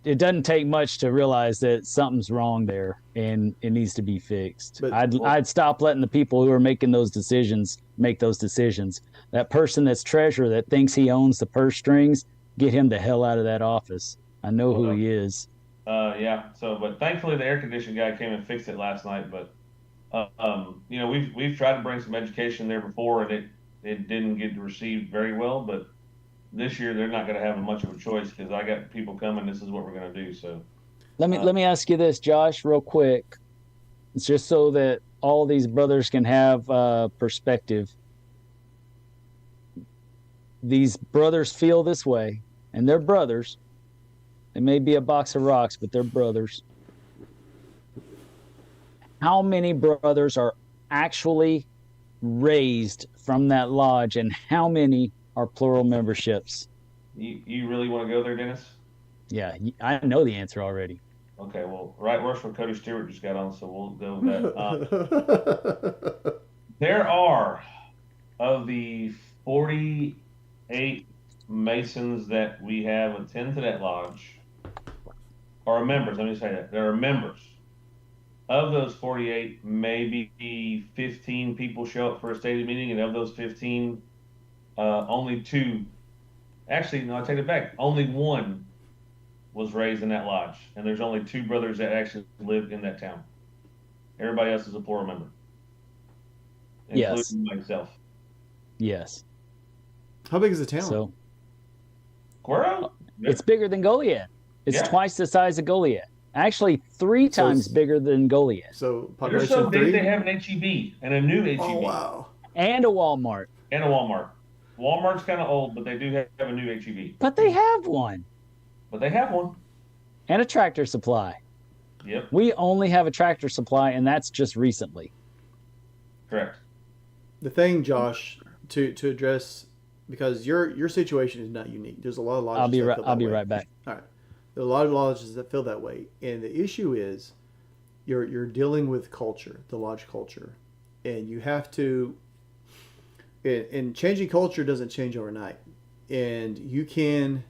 it doesn't take much to realize that something's wrong there and it needs to be fixed. But- I'd stop letting the people who are making those decisions make those decisions. That person that's treasurer that thinks he owns the purse strings, get him the hell out of that office. I know who he is. Yeah. So, but thankfully the air conditioning guy came and fixed it last night. But we've tried to bring some education there before, and it didn't get received very well. But this year they're not going to have much of a choice because I got people coming. This is what we're going to do. So Let me ask you this, Josh, real quick. It's just so that all these brothers can have perspective. These brothers feel this way, and they're brothers. They may be a box of rocks, but they're brothers. How many brothers are actually raised from that lodge, and how many are plural memberships? you really want to go there, Dennis? Yeah, I know the answer already. Okay. Well, right worshipful Cody Stewart just got on, so we'll go with that. There are of the 48 Masons that we have attend to that lodge, or members. Let me say that there are members. Of those 48, maybe 15 people show up for a stated meeting, and of those 15, only 2. Actually, no, I take it back. Only 1 was raised in that lodge, and there's only 2 brothers that actually live in that town. Everybody else is a plural member, Yes. including myself. Yes. How big is the town? So Cuero? it's bigger than Goliad. It's Yeah. twice the size of Goliad. Actually, 3 So times it's- bigger than Goliad. So They're population so big 3? they have an HEB and a new HEB Oh wow. And a Walmart. and a Walmart. Walmart's kind of old, but they do have a new HEB. But they have one. But they have one. And a Tractor Supply. Yep, We only have a Tractor Supply, and that's just recently. correct. The thing, Josh, to address, because your situation is not unique. There's a lot of lodges. I'll be that right. feel I'll that be way. right back. All right. There are a lot of lodges that feel that way, and the issue is, you're dealing with culture, the lodge culture, and you have to. And changing culture doesn't change overnight, and you can.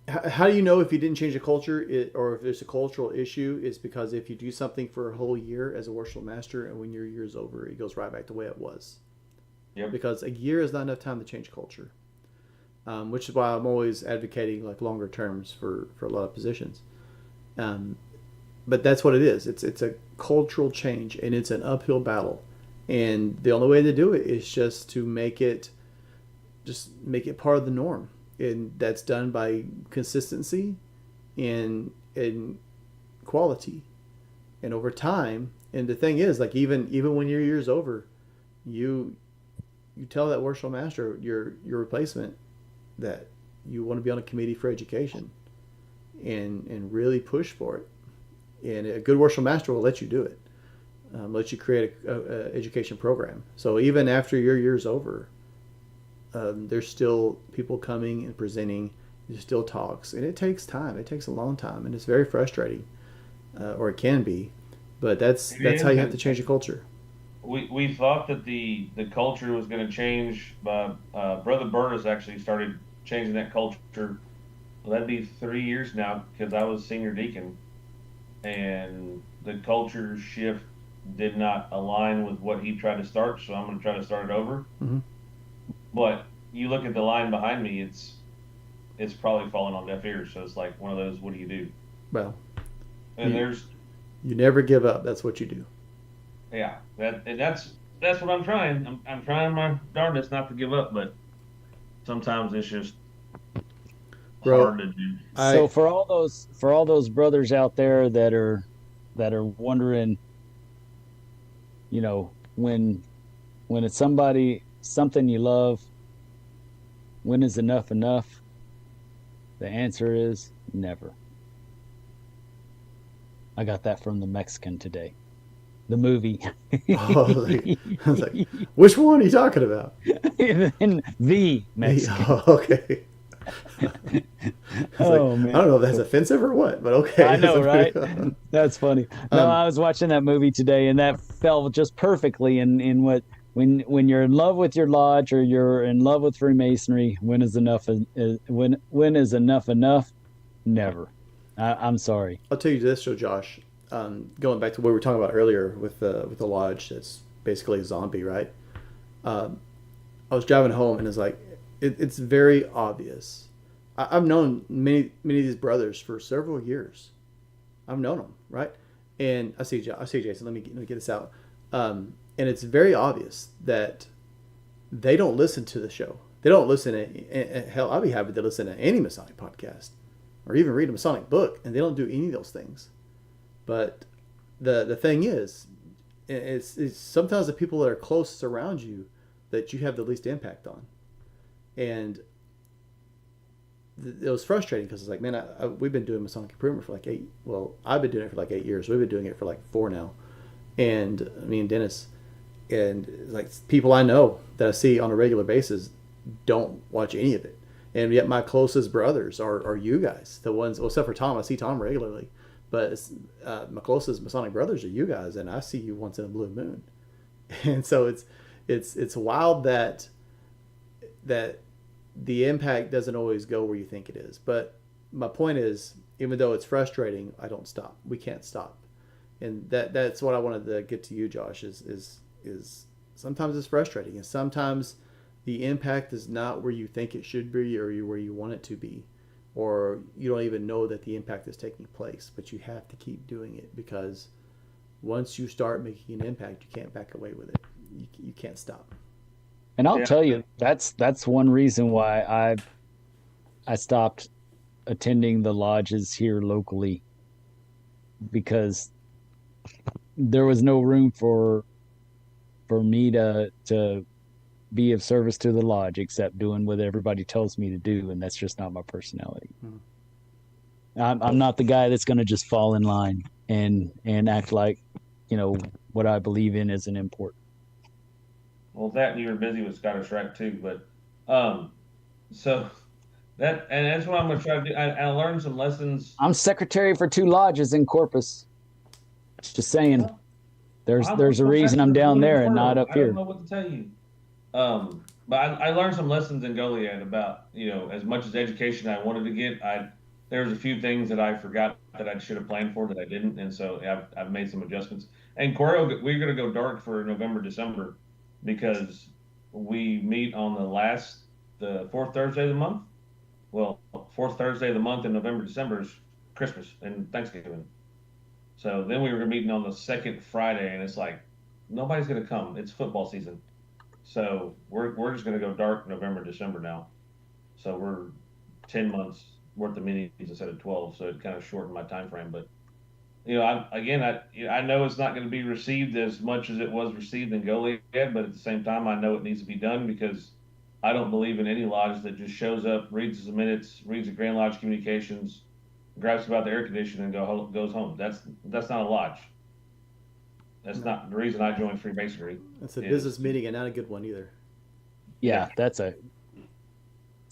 How do you know if you didn't change the culture, or if there's a cultural issue? Is because if you do something for a whole year as a worshipful master, and when your year's over, it goes right back the way it was. Yep. Because a year is not enough time to change culture, which is why I'm always advocating like longer terms for a lot of positions. But that's what it is. It's a cultural change, and it's an uphill battle. And the only way to do it is just to make it part of the norm. And that's done by consistency in quality, and over time. And the thing is, like even when your year's over, you tell that worship master, your replacement, that you want to be on a committee for education, and really push for it. And a good worship master will let you do it, let you create a education program. So even after your year's over, there's still people coming and presenting. There's still talks, and it takes time. It takes a long time, and it's very frustrating, or it can be. But that's how you have to change the culture. We thought that the culture was going to change. Brother Burtis actually started changing that culture. Well, that'd be 3 years now because I was senior deacon, and the culture shift did not align with what he tried to start. So I'm going to try to start it over. Mm-hmm. But you look at the line behind me; it's probably falling on deaf ears. So it's like one of those. What do you do? Well, And you never give up. That's what you do. Yeah, that's what I'm trying. I'm trying my darndest not to give up, but sometimes it's just hard to do. So for all those brothers out there that are wondering, when it's something you love, when is enough enough? The answer is never. I got that from the Mexican today. The movie. I was like, which one are you talking about? In the Mexican. Okay. Man. I don't know if that's offensive or what, but okay. I know, right? That's funny. No, I was watching that movie today, and that fell just perfectly in what when you're in love with your lodge or you're in love with Freemasonry. When is enough enough? Never. I'm sorry. I'll tell you this, so Josh. Going back to what we were talking about earlier with the lodge, that's basically a zombie, right? I was driving home and it's like it's very obvious. I've known many of these brothers for several years. I've known them, right? And I see Jason. Let me get this out. And it's very obvious that they don't listen to the show. They don't listen to hell. I'd be happy to listen to any Masonic podcast or even read a Masonic book, and they don't do any of those things. But the thing is, it's sometimes the people that are closest around you that you have the least impact on. And it was frustrating because it's like, man, we've been doing Masonic improvement for like 8. Well, I've been doing it for like 8 years. We've been doing it for like 4 now. And me and Dennis, and like people I know that I see on a regular basis don't watch any of it. And yet my closest brothers are you guys, the ones, well, except for Tom. I see Tom regularly. But my closest Masonic brothers are you guys, and I see you once in a blue moon. And so it's wild that the impact doesn't always go where you think it is. But my point is, even though it's frustrating, I don't stop. We can't stop. And that's what I wanted to get to you, Josh, is sometimes it's frustrating, and sometimes the impact is not where you think it should be or where you want it to be. Or you don't even know that the impact is taking place, but you have to keep doing it, because once you start making an impact, you can't back away with it. You can't stop. And I'll tell you, that's one reason why I stopped attending the lodges here locally, because there was no room for me to be of service to the lodge except doing what everybody tells me to do, and that's just not my personality. I'm not the guy that's going to just fall in line and act like what I believe in isn't important. Well, that you were busy with Scottish Rite too, but so that's what I'm going to try to do. I learned some lessons. I'm secretary for 2 lodges in Corpus. Just saying, there's a reason I'm down there and not up here. I don't know what to tell you. But I learned some lessons in Goliad about, as much as education I wanted to get, there was a few things that I forgot that I should have planned for that I didn't. And so I've made some adjustmts. And Coro, we're going to go dark for November, December, because we meet on the 4th Thursday of the month. Well, 4th Thursday of the month in November, December is Christmas and Thanksgiving. So then we were meeting on the 2nd Friday, and it's like, nobody's going to come. It's football season. So we're just going to go dark November, December now. So we're 10 months worth of meetings instead of 12, so it kind of shortened my time frame. But I know it's not going to be received as much as it was received in Goliad, but at the same time, I know it needs to be done because I don't believe in any lodge that just shows up, reads the minutes, reads the Grand Lodge communications, grabs about the air conditioner, and goes home. That's not a lodge. That's not the reason I joined Freemasonry. That's a Is business meeting and not a good one either. Yeah, it's a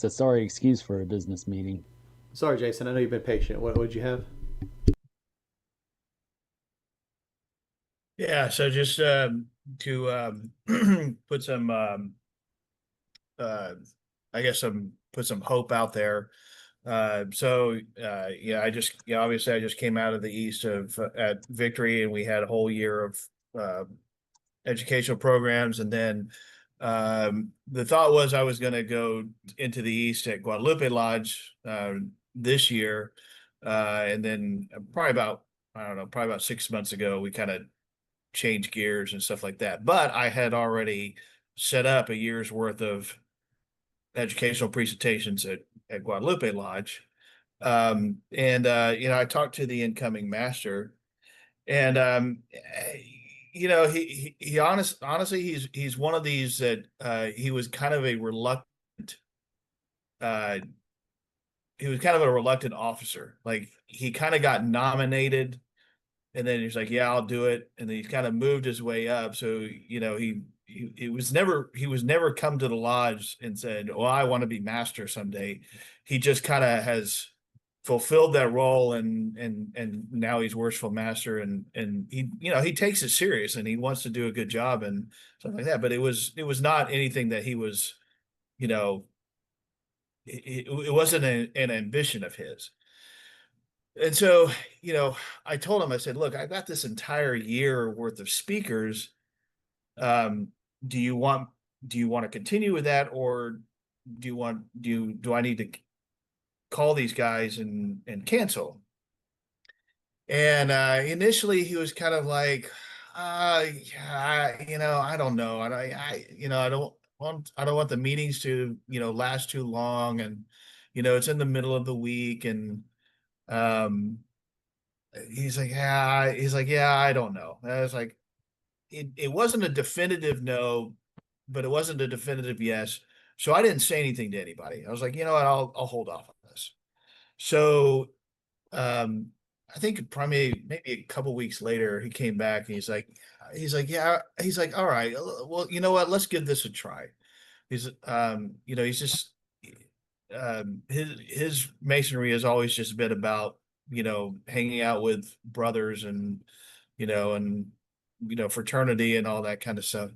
sorry excuse for a business meeting. Sorry, Jason. I know you've been patient. What did you have? Yeah, so just to put some uh I guess some put some hope out there. Yeah, obviously I just came out of the East of at Victory, and we had a whole year of uh educational programs, and then the thought was I was going to go into the East at Guadalupe Lodge this year, and then probably about I don't know, probably about 6 months ago, we kind of change gears and stuff like that. But I had already set up a year's worth of educational presentations at Guadalupe Lodge. I talked to the incoming master, and honestly, he's one of these that he was kind of a uh, reluctant officer. Like, he kind of got nominated, and then he's like, "Yeah, I'll do it," and then he's kind of moved his way up. So he was never come to the lodge and said, "Well, I want to be master someday." He just kind of has fulfilled that role, and now he's worshipful master, and he takes it serious, and he wants to do a good job and stuff like that. But it was not anything that he was, you know it wasn't an ambition of his. And so, I told him, I said, "Look, I got this entire year worth of speakers. Um, do you want to continue with that, or do I need to call these guys and cancel?" And initially he was kind of like, yeah, I don't know. I don't want the meetings to, last too long, and it's in the middle of the week, and um he's like, yeah, I don't know. And I was like, it wasn't a definitive no, but it wasn't a definitive yes. So I didn't say anything to anybody. I was like, you know what, I'll hold off on this. So um, I think probably maybe a couple weeks later, he came back, and yeah, he's like, all right, well, you know what, let's give this a try. He's just his masonry has always just been about hanging out with brothers, and fraternity and all that kind of stuff.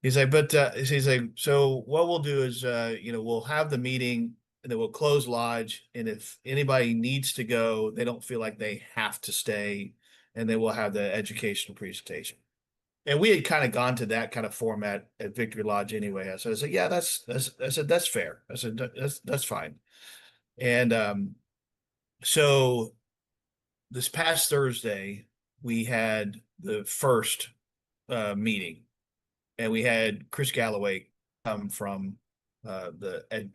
He's like, but he's like, so what we'll do is we'll have the meeting, and then we'll close lodge, and if anybody needs to go, they don't feel like they have to stay, and then we'll have the educational presentation. And we had kind of gone to that kind of format at Victory Lodge anyway. So I said, yeah, I said, that's fair. I said, that's fine. And so this past Thursday, we had the first meeting, and we had Chris Galloway come from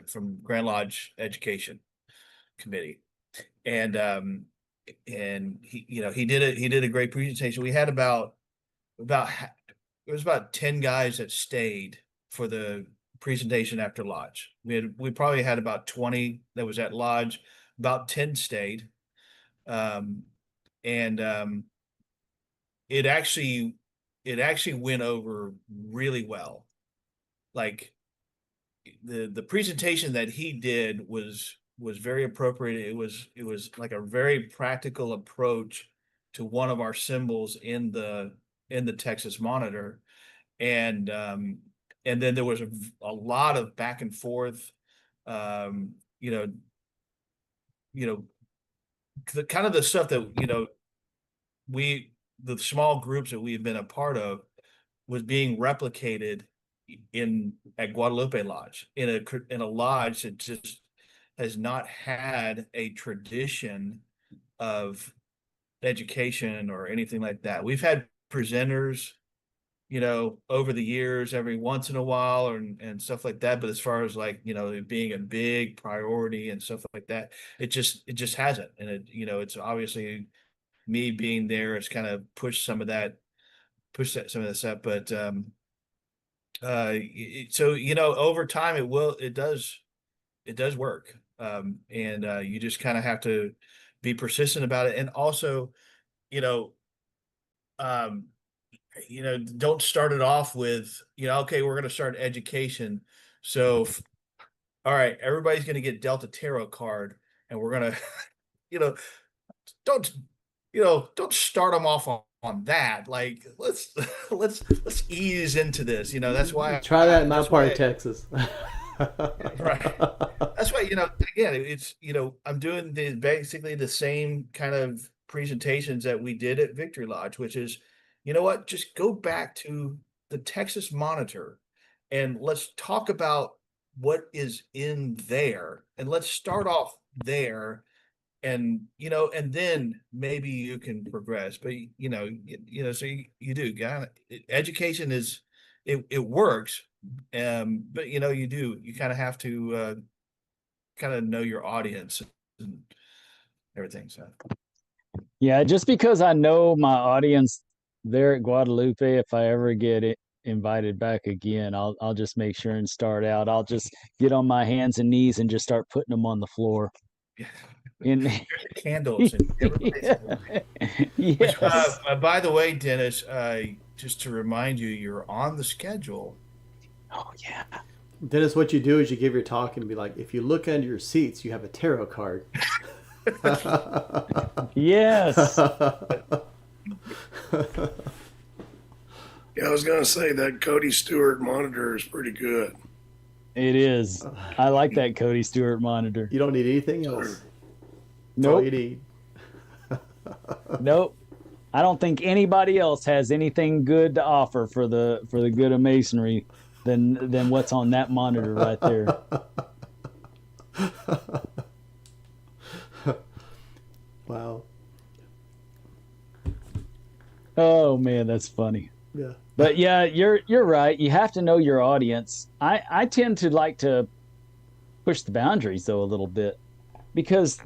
from Grand Lodge Education Committee, and he did a great presentation. We had about it was about 10 guys that stayed for the presentation after lodge. We probably had about 20 that was at lodge, about 10 stayed. Um, and it actually went over really well. Like, the presentation that he did was very appropriate. It was like a very practical approach to one of our symbols in the Texas Monitor, and then there was a lot of back and forth, um, you know, the kind of the stuff that the small groups that we have been a part of was being replicated at Guadalupe Lodge, in a lodge that just has not had a tradition of education or anything like that. We've had presenters over the years, every once in a while, and stuff like that. But as far as like, it being a big priority and stuff like that, it just hasn't. And it's obviously me being there has kind of some of this up. But so over time it does work. And you just kind of have to be persistent about it. And also, you know, um, don't start it off with, okay, we're going to start education. So, all right, everybody's going to get dealt a tarot card, and we're going to, you know, don't, don't start them off on that. Like, let's ease into this. That's why Try that in my that's part why of Texas. right. That's why, again, it's, I'm doing basically the same kind of presentations that we did at Victory Lodge, which is, what, just go back to the Texas Monitor and let's talk about what is in there, and let's start off there. And and then maybe you can progress. But so you do education is, it works. But you kind of have to kind of know your audience and everything. So Yeah, just because I know my audience there at Guadalupe, if I ever get invited back again, I'll just make sure and start out. I'll just get on my hands and knees and just start putting them on the floor. In candles and yes. Which, by the way, Dennis, just to remind you, you're on the schedule. Oh yeah. Dennis, what you do is you give your talk and be like, if you look under your seats, you have a tarot card. Yes. Yeah, I was going to say that Cody Stewart monitor is pretty good. It is. I like that Cody Stewart monitor. You don't need anything else. That's Nope. all you need. Nope. I don't think anybody else has anything good to offer for the good of Masonry than what's on that monitor right there. Wow. Oh man, that's funny. Yeah. But yeah, you're right. You have to know your audience. I tend to like to push the boundaries though a little bit, because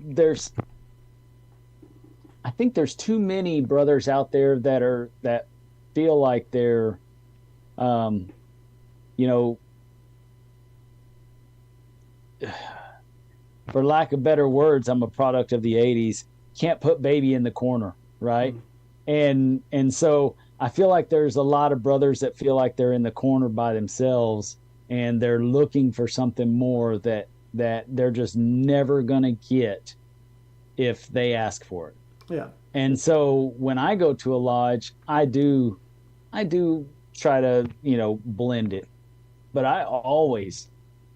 I think there's too many brothers out there that feel like they're you know, for lack of better words, I'm a product of the 80s. Can't put baby in the corner, right? And so I feel like there's a lot of brothers that feel like they're in the corner by themselves, and they're looking for something more that they're just never going to get if they ask for it. Yeah. And so when I go to a lodge, I do try to, blend it, but I always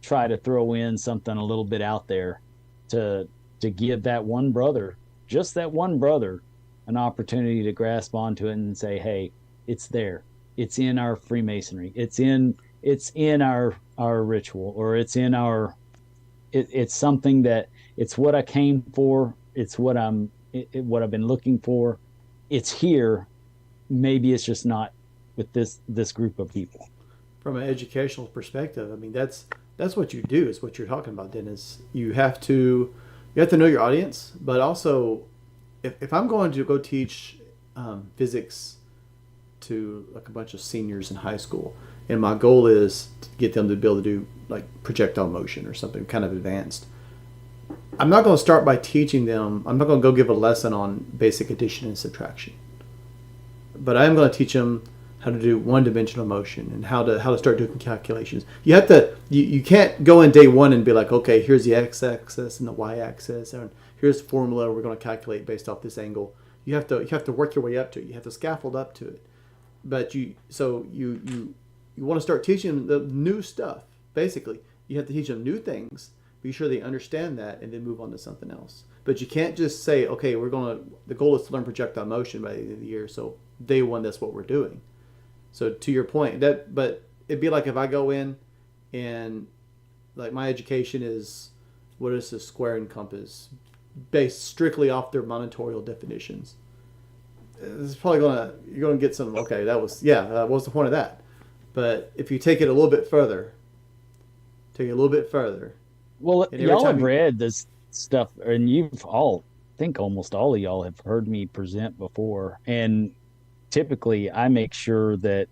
try to throw in something a little bit out there to give that one brother, just that one brother, an opportunity to grasp onto it and say, hey, it's there. It's in our Freemasonry. It's in our ritual, or it's in our, it's something that, it's what I came for. It's what what I've been looking for. It's here. Maybe it's just not with this group of people. From an educational perspective, I mean, that's what you do, is what you're talking about, Dennis. You have to know your audience, but also if I'm going to go teach physics to like a bunch of seniors in high school, and my goal is to get them to be able to do like projectile motion or something kind of advanced, I'm not going to start by teaching them. I'm not going to go give a lesson on basic addition and subtraction, but I am going to teach them how to do one-dimensional motion and how to start doing calculations. You have to. You can't go in day one and be like, okay, here's the x-axis and the y-axis, and here's the formula we're going to calculate based off this angle. You have to work your way up to it. You have to scaffold up to it. But you want to start teaching them the new stuff. Basically, you have to teach them new things. Be sure they understand that, and then move on to something else. But you can't just say, okay, the goal is to learn projectile motion by the end of the year. So day one, that's what we're doing. So to your point, but it'd be like if I go in and like my education is, what is a square and compass, based strictly off their monitorial definitions. it's probably you're gonna get some. Okay, that was what was the point of that? But if you take it a little bit further, Well, and every y'all time have read this stuff, and you've all, I think almost all of y'all have heard me present before. And typically I make sure that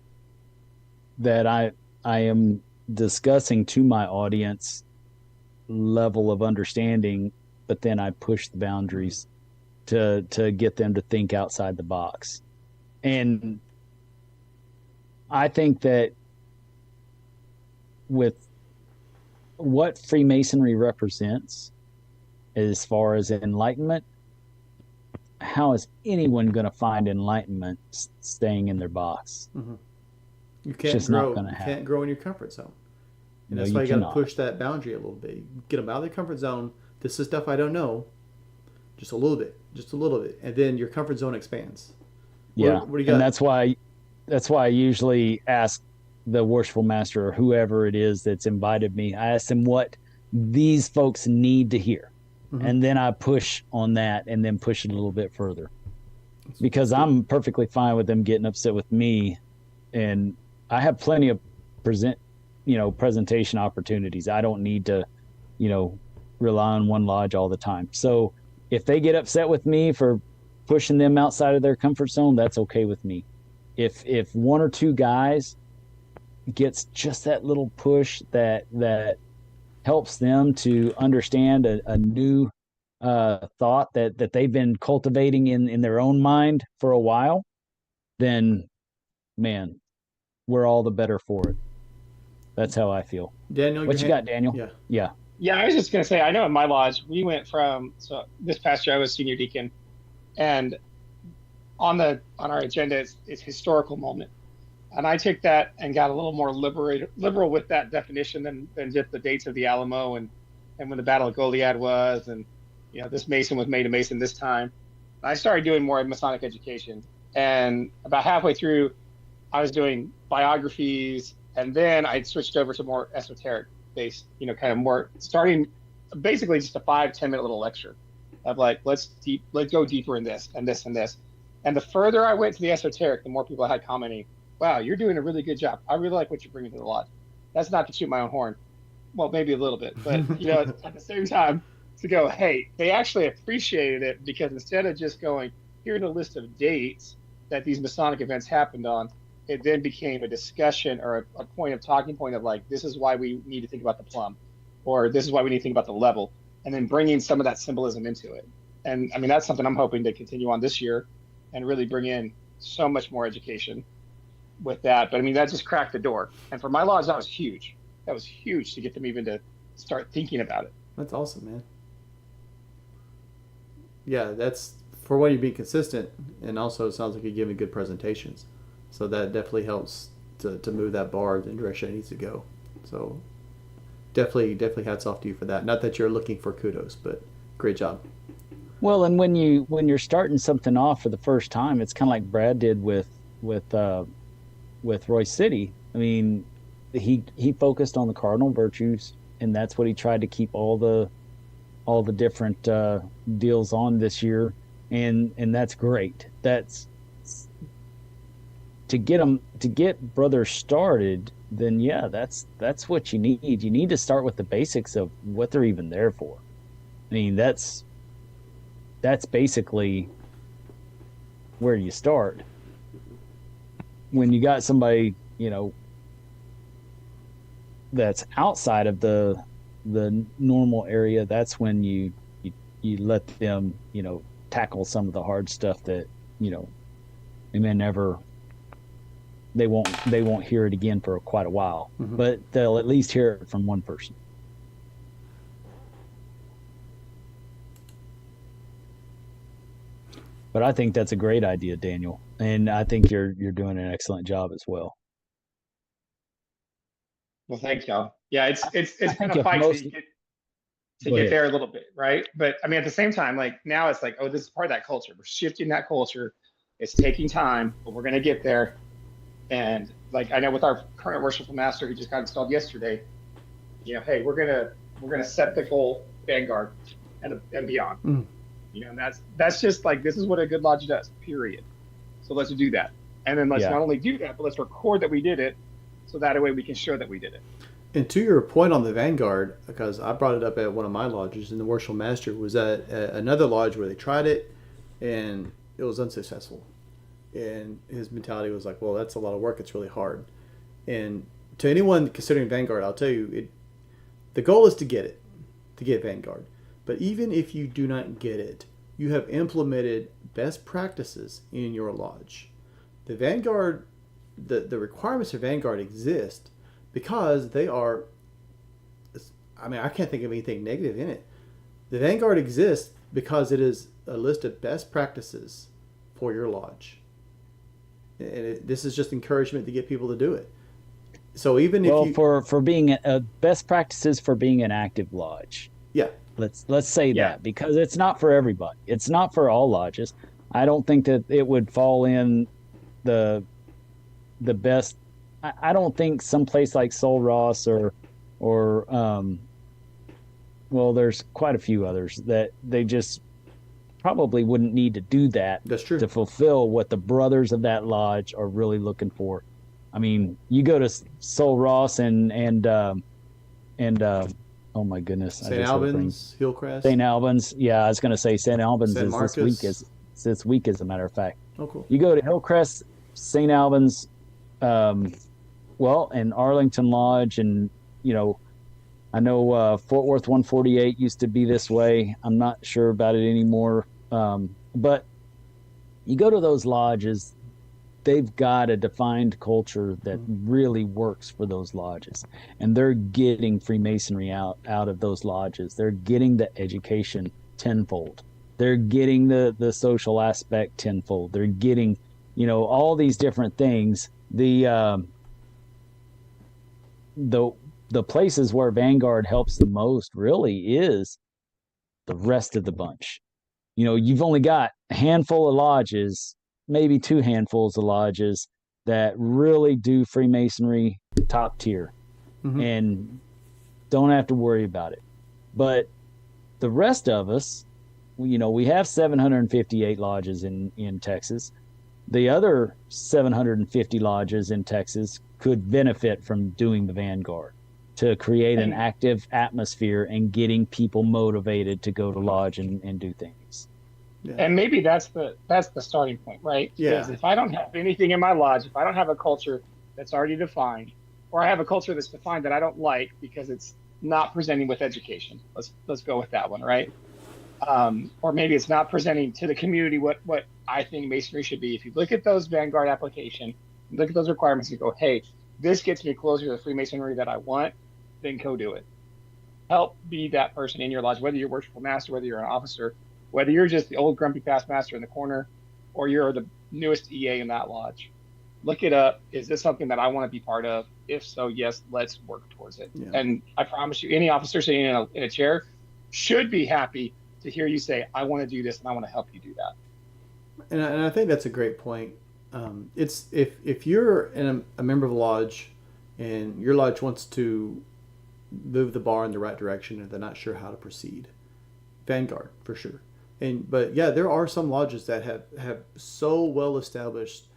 I am discussing to my audience level of understanding, but then I push the boundaries to get them to think outside the box. And I think that with what Freemasonry represents as far as enlightenment, how is anyone going to find enlightenment staying in their box? Mm-hmm. You It's can't just grow. not going to You happen. can't grow in your comfort zone, and No, that's why you you got to cannot. push that boundary a little bit. Get them out of their comfort zone. This is stuff I don't know. Just a little bit, and then your comfort zone expands. Yeah, What do you got? and that's why I usually ask the worshipful master or whoever it is that's invited me. I ask them what these folks need to hear, Mm-hmm. and then I push on that, and then push it a little bit further, because I'm perfectly fine with them getting upset with me, and I have plenty of presentation opportunities. I don't need to, rely on one lodge all the time. So if they get upset with me for pushing them outside of their comfort zone, that's okay with me. If one or two guys gets just that little push that helps them to understand a new thought that they've been cultivating in their own mind for a while, then man, we're all the better for it. That's how I feel. Daniel, What you got, Daniel? Yeah. Yeah. Yeah, I was just gonna say, I know in my lodge we went from, so this past year I was senior deacon, and on our agenda is historical moment, and I took that and got a little more liberal with that definition than just the dates of the Alamo and when the Battle of Goliad was, and this Mason was made a Mason this time. I started doing more Masonic education, and about halfway through, I was doing biographies, and then I switched over to more esoteric based, kind of more starting basically just a 5-10 minute little lecture of like, let's go deeper in this and this and this. And the further I went to the esoteric, the more people had commenting, wow, you're doing a really good job. I really like what you're bringing to the lodge. That's not to shoot my own horn. Well, maybe a little bit, but at the same time to go, hey, they actually appreciated it, because instead of just going, here's a list of dates that these Masonic events happened on, it then became a discussion or a talking point of like, this is why we need to think about the plum, or this is why we need to think about the level, and then bringing some of that symbolism into it. And I mean, that's something I'm hoping to continue on this year and really bring in so much more education with that. But I mean, that just cracked the door. And for my lodge, that was huge. That was huge to get them even to start thinking about it. That's awesome, man. Yeah, that's for one, you being consistent, and also it sounds like you're giving good presentations. So that definitely helps to move that bar in the direction it needs to go. So definitely hats off to you for that. Not that you're looking for kudos, but great job. Well, and when you're starting something off for the first time, it's kind of like Brad did with Royce City. I mean, he focused on the cardinal virtues, and that's what he tried to keep all the different deals on this year, and that's great. That's to get brothers started. Then yeah, that's what you need. You need to start with the basics of what they're even there for. I mean, that's basically where you start. When you got somebody, that's outside of the normal area, that's when you let them, tackle some of the hard stuff that, they won't hear it again for quite a while, Mm-hmm. but they'll at least hear it from one person. But I think that's a great idea, Daniel, and I think you're doing an excellent job as well. Well, thank y'all. Yeah, it's been a if fight most- to Go get ahead. there a little bit, right? But I mean, at the same time, like now it's like, oh, this is part of that culture. We're shifting that culture. It's taking time, but we're gonna get there. And like I know with our current worshipful master who just got installed yesterday, hey, we're gonna set the goal vanguard and beyond. Mm. And that's just like, this is what a good lodge does, period. So let's do that. And then let's Yeah. not only do that, but let's record that we did it, so that way we can show that we did it. And to your point on the Vanguard, because I brought it up at one of my lodges, and the Worshipful Master was at another lodge where they tried it, and it was unsuccessful. And his mentality was like, well, that's a lot of work. It's really hard. And to anyone considering Vanguard, I'll tell you, the goal is to get Vanguard. But even if you do not get it, you have implemented best practices in your lodge. The Vanguard, the requirements for Vanguard exist because they are, I mean, I can't think of anything negative in it. The Vanguard exists because it is a list of best practices for your lodge. And this is just encouragement to get people to do it. So even if you, for being best practices for being an active lodge. Yeah. Let's say that, because it's not for everybody. It's not for all lodges. I don't think that it would fall in the best. I don't think someplace like Sol Ross or well, there's quite a few others that they just probably wouldn't need to do that. That's true. To fulfill what the brothers of that lodge are really looking for. I mean, you go to Sol Ross and oh my goodness, St. Albans, Hillcrest. St. Albans, yeah, I was going to say St. Albans San is Marcos. this week, as a matter of fact. Oh, cool. You go to Hillcrest, St. Albans, well, and Arlington Lodge, and I know Fort Worth 148 used to be this way. I'm not sure about it anymore, but you go to those lodges. They've got a defined culture that really works for those lodges, and they're getting Freemasonry out of those lodges. They're getting the education tenfold. They're getting the social aspect tenfold. They're getting, all these different things. The places where Vanguard helps the most really is the rest of the bunch. You've only got a handful of lodges, maybe 2 handfuls of lodges that really do Freemasonry top tier, and don't have to worry about it. But the rest of us, we have 758 lodges in Texas. The other 750 lodges in Texas could benefit from doing the Vanguard to create an active atmosphere and getting people motivated to go to lodge and do things. Yeah. And maybe that's the starting point, right? Yeah. Because if I don't have anything in my lodge, if I don't have a culture that's already defined, or I have a culture that's defined that I don't like because it's not presenting with education, let's go with that one, right? Or maybe it's not presenting to the community what I think Masonry should be. If you look at those Vanguard application, look at those requirements, and go, hey, this gets me closer to the Freemasonry that I want, then go do it. Help be that person in your lodge, whether you're worshipful master, whether you're an officer, whether you're just the old grumpy past master in the corner, or you're the newest EA in that lodge. Look it up. Is this something that I want to be part of? If so, yes, let's work towards it. Yeah. And I promise you, any officer sitting in a chair should be happy to hear you say, I want to do this and I want to help you do that. And I think that's a great point. It's if you're a member of a lodge and your lodge wants to move the bar in the right direction and they're not sure how to proceed, Vanguard for sure. But yeah, there are some lodges that have so well established,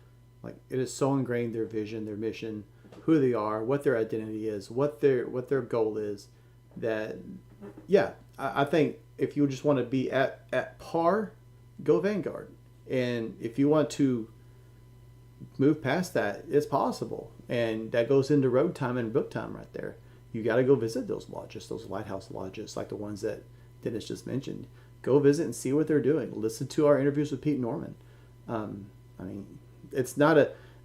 like it is so ingrained, their vision, their mission, who they are, what their identity is, what their goal is, that I think if you just want to be at par, go Vanguard. And if you want to move past that, it's possible. And that goes into road time and book time right there. You got to go visit those lodges, those lighthouse lodges, like the ones that Dennis just mentioned. Go visit and see what they're doing. Listen to our interviews with Pete Norman. I mean, it's not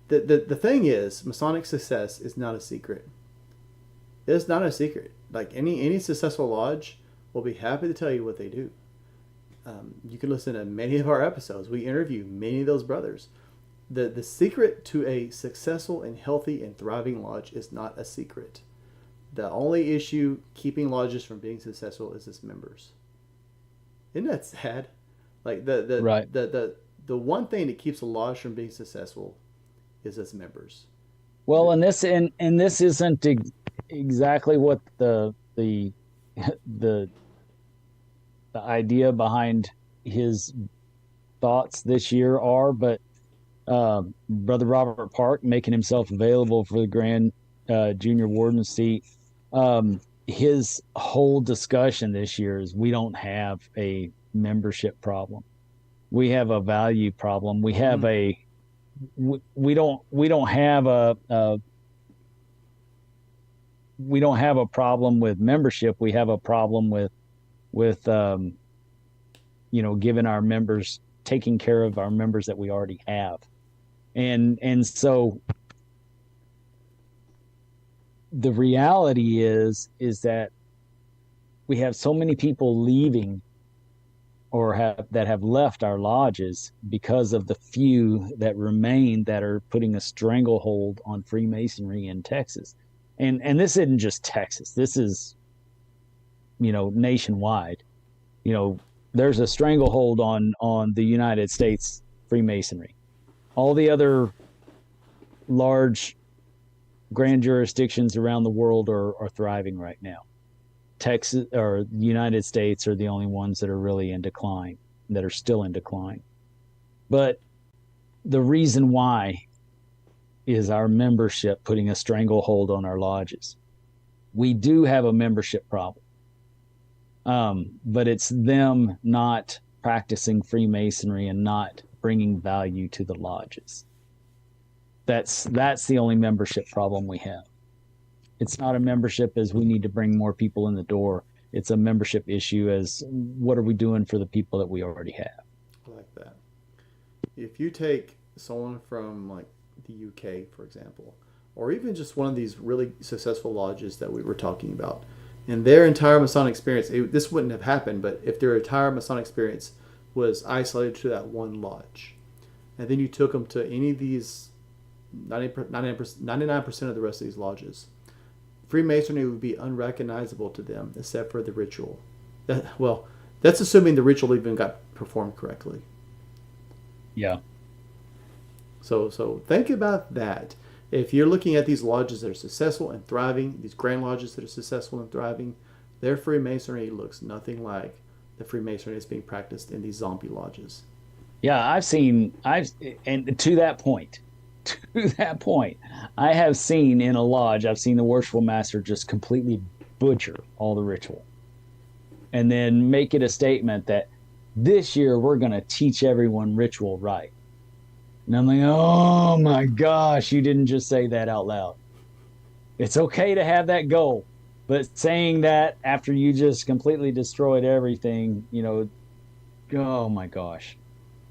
the thing is, Masonic success is not a secret. It's not a secret. Like any successful lodge will be happy to tell you what they do. You can listen to many of our episodes. We interview many of those brothers. The secret to a successful and healthy and thriving lodge is not a secret. The only issue keeping lodges from being successful is its members. Isn't that sad? Like the one thing that keeps a lodge from being successful is its members. Well, and this isn't exactly what the idea behind his thoughts this year are, but Brother Robert Park making himself available for the Grand Junior Warden seat. His whole discussion this year is we don't have a membership problem. We have a value problem. We have we don't have we don't have a problem with membership. We have a problem with giving our members, taking care of our members that we already have. And so the reality is that we have so many people leaving or have left our lodges because of the few that remain that are putting a stranglehold on Freemasonry in Texas. And this isn't just Texas. This is, nationwide. There's a stranglehold on the United States Freemasonry. All the other large grand jurisdictions around the world are thriving right now. Texas or the United States are the only ones that are really in decline, that are still in decline. But the reason why is our membership putting a stranglehold on our lodges. We do have a membership problem. But it's them not practicing Freemasonry and not bringing value to the lodges. That's the only membership problem we have. It's not a membership as we need to bring more people in the door. It's a membership issue as what are we doing for the people that we already have. I like that. If you take someone from like the UK, for example, or even just one of these really successful lodges that we were talking about, and their entire Masonic experience, this wouldn't have happened, but if their entire Masonic experience was isolated to that one lodge, and then you took them to any of these 99% of the rest of these lodges, Freemasonry would be unrecognizable to them except for the ritual. That's assuming the ritual even got performed correctly. Yeah. So think about that. If you're looking at these lodges that are successful and thriving, these grand lodges that are successful and thriving, their Freemasonry looks nothing like the Freemasonry that's being practiced in these zombie lodges. Yeah, and to that point, I have seen in a lodge, I've seen the worshipful master just completely butcher all the ritual and then make it a statement that this year we're going to teach everyone ritual right. And I'm like, oh my gosh, you didn't just say that out loud. It's okay to have that goal, but saying that after you just completely destroyed everything, oh my gosh.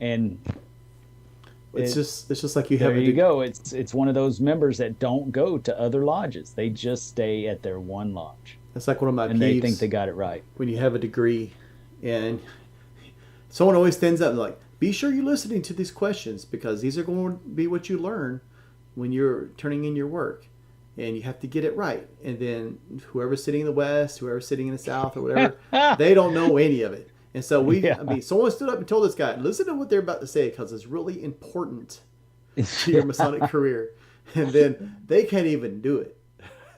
And it's just like you there have you go. It's one of those members that don't go to other lodges. They just stay at their one lodge. That's like one of my peeves. And they think they got it right. When you have a degree and someone always stands up and like, be sure you're listening to these questions because these are going to be what you learn when you're turning in your work. And you have to get it right. And then whoever's sitting in the West, whoever's sitting in the South or whatever, they don't know any of it. And so someone stood up and told this guy, listen to what they're about to say because it's really important to your Masonic career. And then they can't even do it.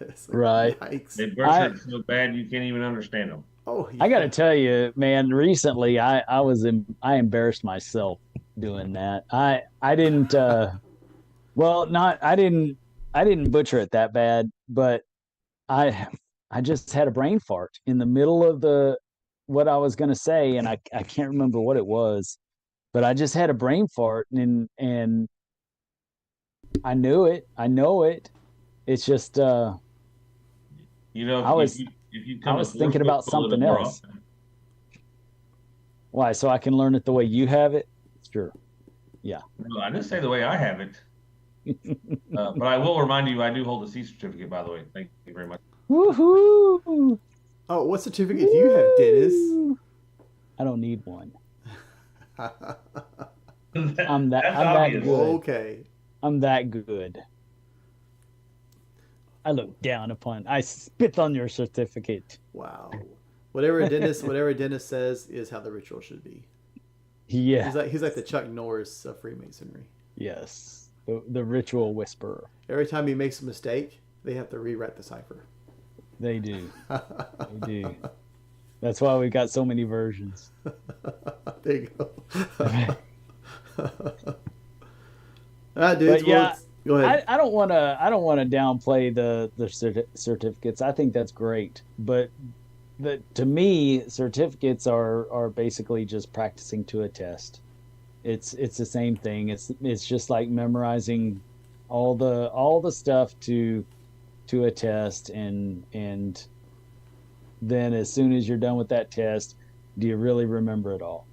Like, right. Yikes. They butcher it so bad you can't even understand them. Oh, yeah. I got to tell you, man, recently I embarrassed myself doing that. I didn't I didn't butcher it that bad, but I just had a brain fart in the middle of what I was going to say, and I can't remember what it was, but I just had a brain fart, and I knew it. I know it. It's just I was thinking about something else. Why? So I can learn it the way you have it? Sure. Yeah. No, I didn't say the way I have it. But I will remind you, I do hold a C certificate, by the way. Thank you very much. Woohoo! Oh, what certificate do you have, Dennis? I don't need one. That's I'm that obvious. good. Okay. I'm that good. I look down upon. I spit on your certificate. Wow. Whatever Dennis says is how the ritual should be. Yeah. He's like the Chuck Norris of Freemasonry. Yes. The ritual whisperer. Every time he makes a mistake, they have to rewrite the cipher. They do. They do. That's why we've got so many versions. There you go. All right, dudes. But yeah, go ahead. I don't want to downplay the certificates. I think that's great, but to me, certificates are basically just practicing to a test. It's the same thing. It's just like memorizing all the stuff to a test, and then as soon as you're done with that test, do you really remember it all?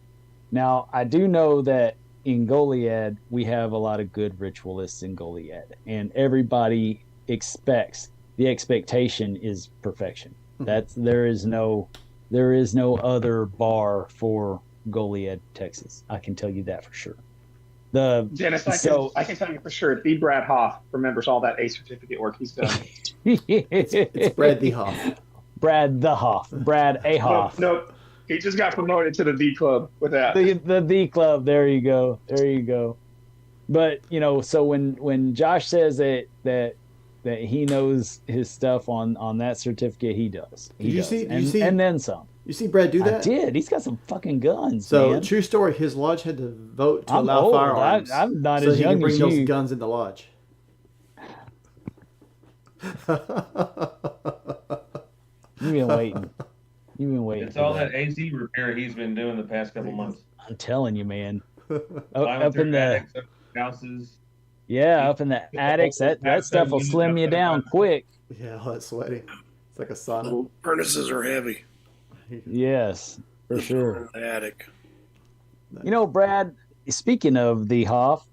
Now, I do know that in Goliad, we have a lot of good ritualists in Goliad, and everybody expects the expectation is perfection. That's there is no other bar for Goliad, Texas. I can tell you that for sure. Dennis, I can tell you for sure, the Brad Hoff remembers all that A certificate work he's done. It's Brad the Hoff. Brad the Hoff. Brad A. Hoff. No, he just got promoted to the D Club with that. The D Club. There you go. There you go. But so when Josh says that he knows his stuff on that certificate, he does. He does. And then some. You see Brad do that? I did. He's got some fucking guns. So man. True story. His lodge had to vote to I'm allow old. firearms. I'm not so as he young can bring as those you. guns in the lodge. You've been waiting. You've been waiting. It's all that AC repair he's been doing the past couple months. I'm telling you, man. Up in the houses. Yeah, up in the attics. That stuff will slim you down quick. Yeah, all that sweating. It's like a sauna. Furnaces are heavy. Yes, for sure. In the attic. Brad, speaking of the Hoff,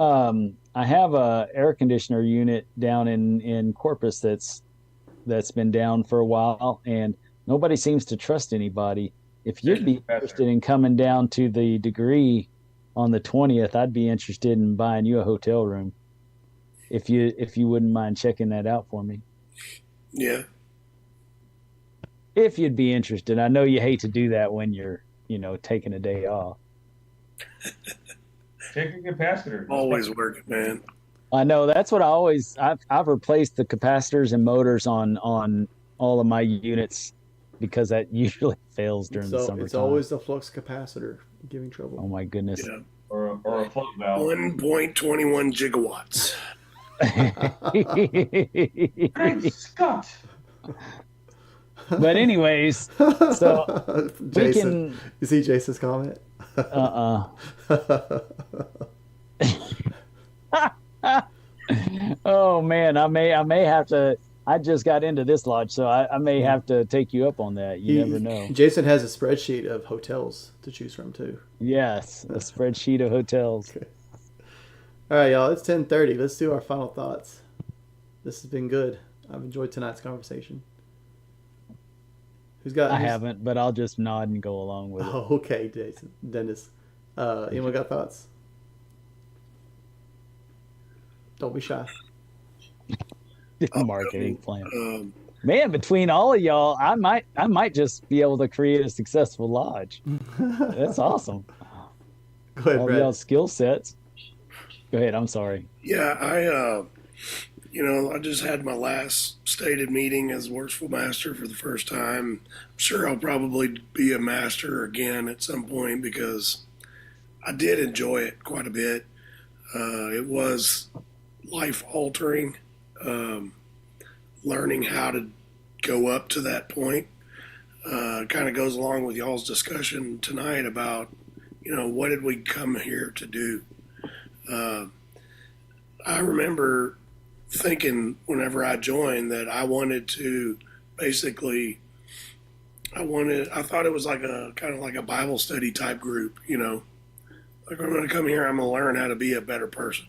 I have a air conditioner unit down in Corpus that's been down for a while, and nobody seems to trust anybody. If you'd be interested in coming down to the Degree on the 20th, I'd be interested in buying you a hotel room. If you wouldn't mind checking that out for me. Yeah. If you'd be interested. I know you hate to do that when you're, taking a day off. Check your capacitor. Always working, man. I know that's what I've replaced the capacitors and motors on all of my units because that usually fails during the summertime. It's always the flux capacitor giving trouble. Oh my goodness. Yeah. Or a float valve. 1.21 gigawatts. Great Scott. But anyways, so Jason, you see Jason's comment? Oh man, I may have to. I just got into this lodge, so I may have to take you up on that. You never know. Jason has a spreadsheet of hotels to choose from too. Yes, a spreadsheet of hotels. Okay. All right, y'all. It's 10:30. Let's do our final thoughts. This has been good. I've enjoyed tonight's conversation. I haven't, but I'll just nod and go along with it. Oh, okay, Jason. Dennis. Anyone got thoughts? Don't be shy. Marketing plan. Man, between all of y'all, I might just be able to create a successful lodge. That's awesome. Go ahead, all Brad. y'all's skill sets. Go ahead. I'm sorry. Yeah, I just had my last stated meeting as worshipful master for the first time. I'm sure I'll probably be a master again at some point because I did enjoy it quite a bit. It was life altering, learning how to go up to that point. Kind of goes along with y'all's discussion tonight about, what did we come here to do? I remember thinking whenever I joined that I wanted to basically, I thought it was like a kind of like a Bible study type group, like I'm going to come here, I'm going to learn how to be a better person.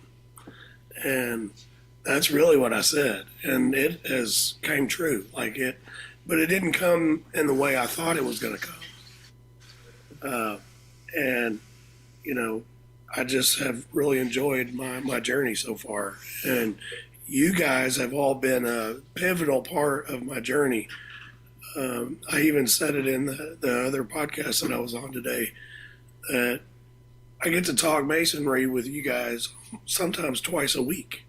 And that's really what I said. And it has came true but it didn't come in the way I thought it was going to come. I just have really enjoyed my journey so far. And you guys have all been a pivotal part of my journey. I even said it in the other podcast that I was on today, that I get to talk masonry with you guys sometimes twice a week,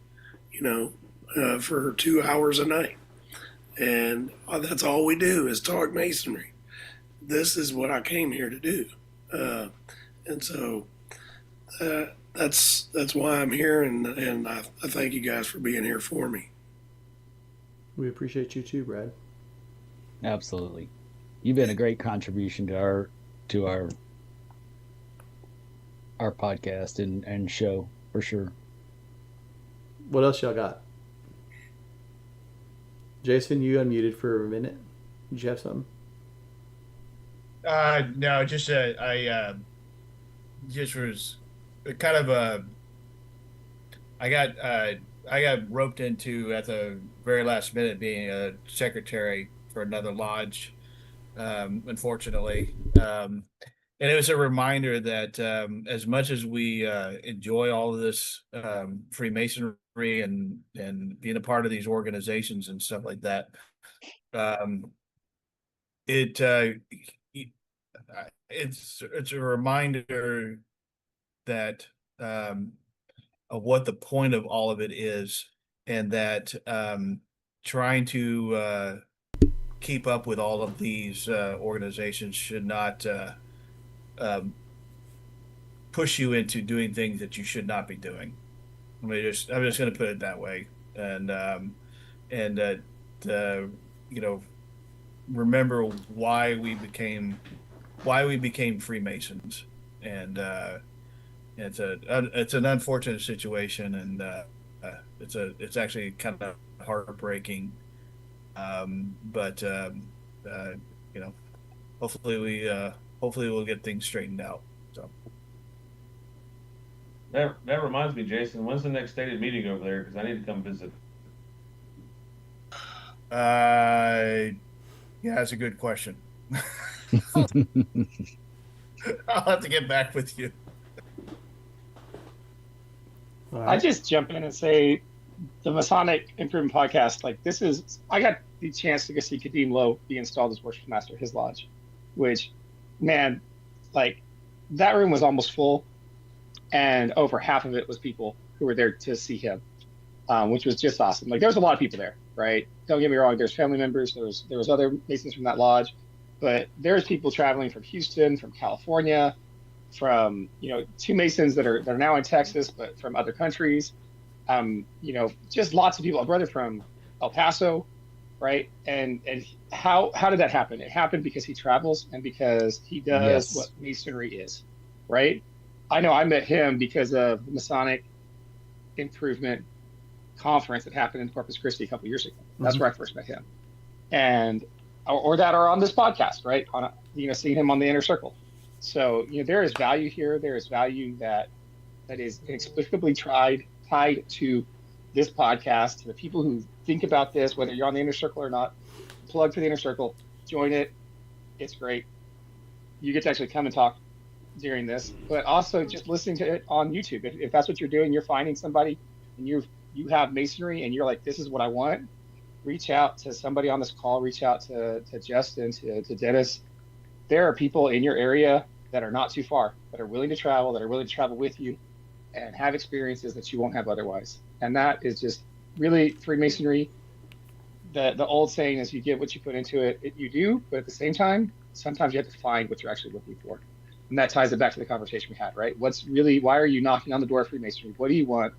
for 2 hours a night. And that's all we do is talk masonry. This is what I came here to do. And so that's why I'm here, and I thank you guys for being here for me. We appreciate you too, Brad. Absolutely. You've been a great contribution to our podcast and show for sure. What else y'all got? Jason, you unmuted for a minute. Did you have something? No, just I just was kind of I got roped into at the very last minute being a secretary for another lodge, unfortunately. And it was a reminder that as much as we enjoy all of this Freemasonry and being a part of these organizations and stuff like that, it it's a reminder that of what the point of all of it is, and that trying to keep up with all of these organizations should not push you into doing things that you should not be doing. I'm just going to put it that way, and remember why we became Freemasons, and it's an unfortunate situation, and it's actually kind of heartbreaking, but hopefully we'll get things straightened out. So that reminds me, Jason, when's the next stated meeting over there? Because I need to come visit. Yeah, that's a good question. I'll have to get back with you. Right. I just jump in and say the Masonic Improvement Podcast, like this is, I got the chance to go see Kadeem Lowe be installed as worship master at his lodge, which, man, like that room was almost full, and over half of it was people who were there to see him, which was just awesome. Like there was a lot of people there, right? Don't get me wrong, there's family members, there was other Masons from that lodge, but there's people traveling from Houston, from California, from two Masons that are now in Texas, but from other countries. Just lots of people. A brother from El Paso, right? And how did that happen? It happened because he travels and because he does what Masonry is, right? I know I met him because of the Masonic Improvement Conference that happened in Corpus Christi a couple years ago. That's where I first met him, and or that are on this podcast, right? On seeing him on the inner circle. So there is value here. There is value that is inexplicably tied to this podcast, to the people who think about this, whether you're on the inner circle or not. Plug for the inner circle, join it. It's great. You get to actually come and talk during this, but also just listening to it on YouTube. If that's what you're doing, you're finding somebody and you have Masonry and you're like, this is what I want. Reach out to somebody on this call. Reach out to Justin, to Dennis. There are people in your area that are not too far, that are willing to travel with you and have experiences that you won't have otherwise. And that is just really Freemasonry. The old saying is you get what you put into it, you do, but at the same time, sometimes you have to find what you're actually looking for. And that ties it back to the conversation we had, right? Why are you knocking on the door of Freemasonry? What do you want?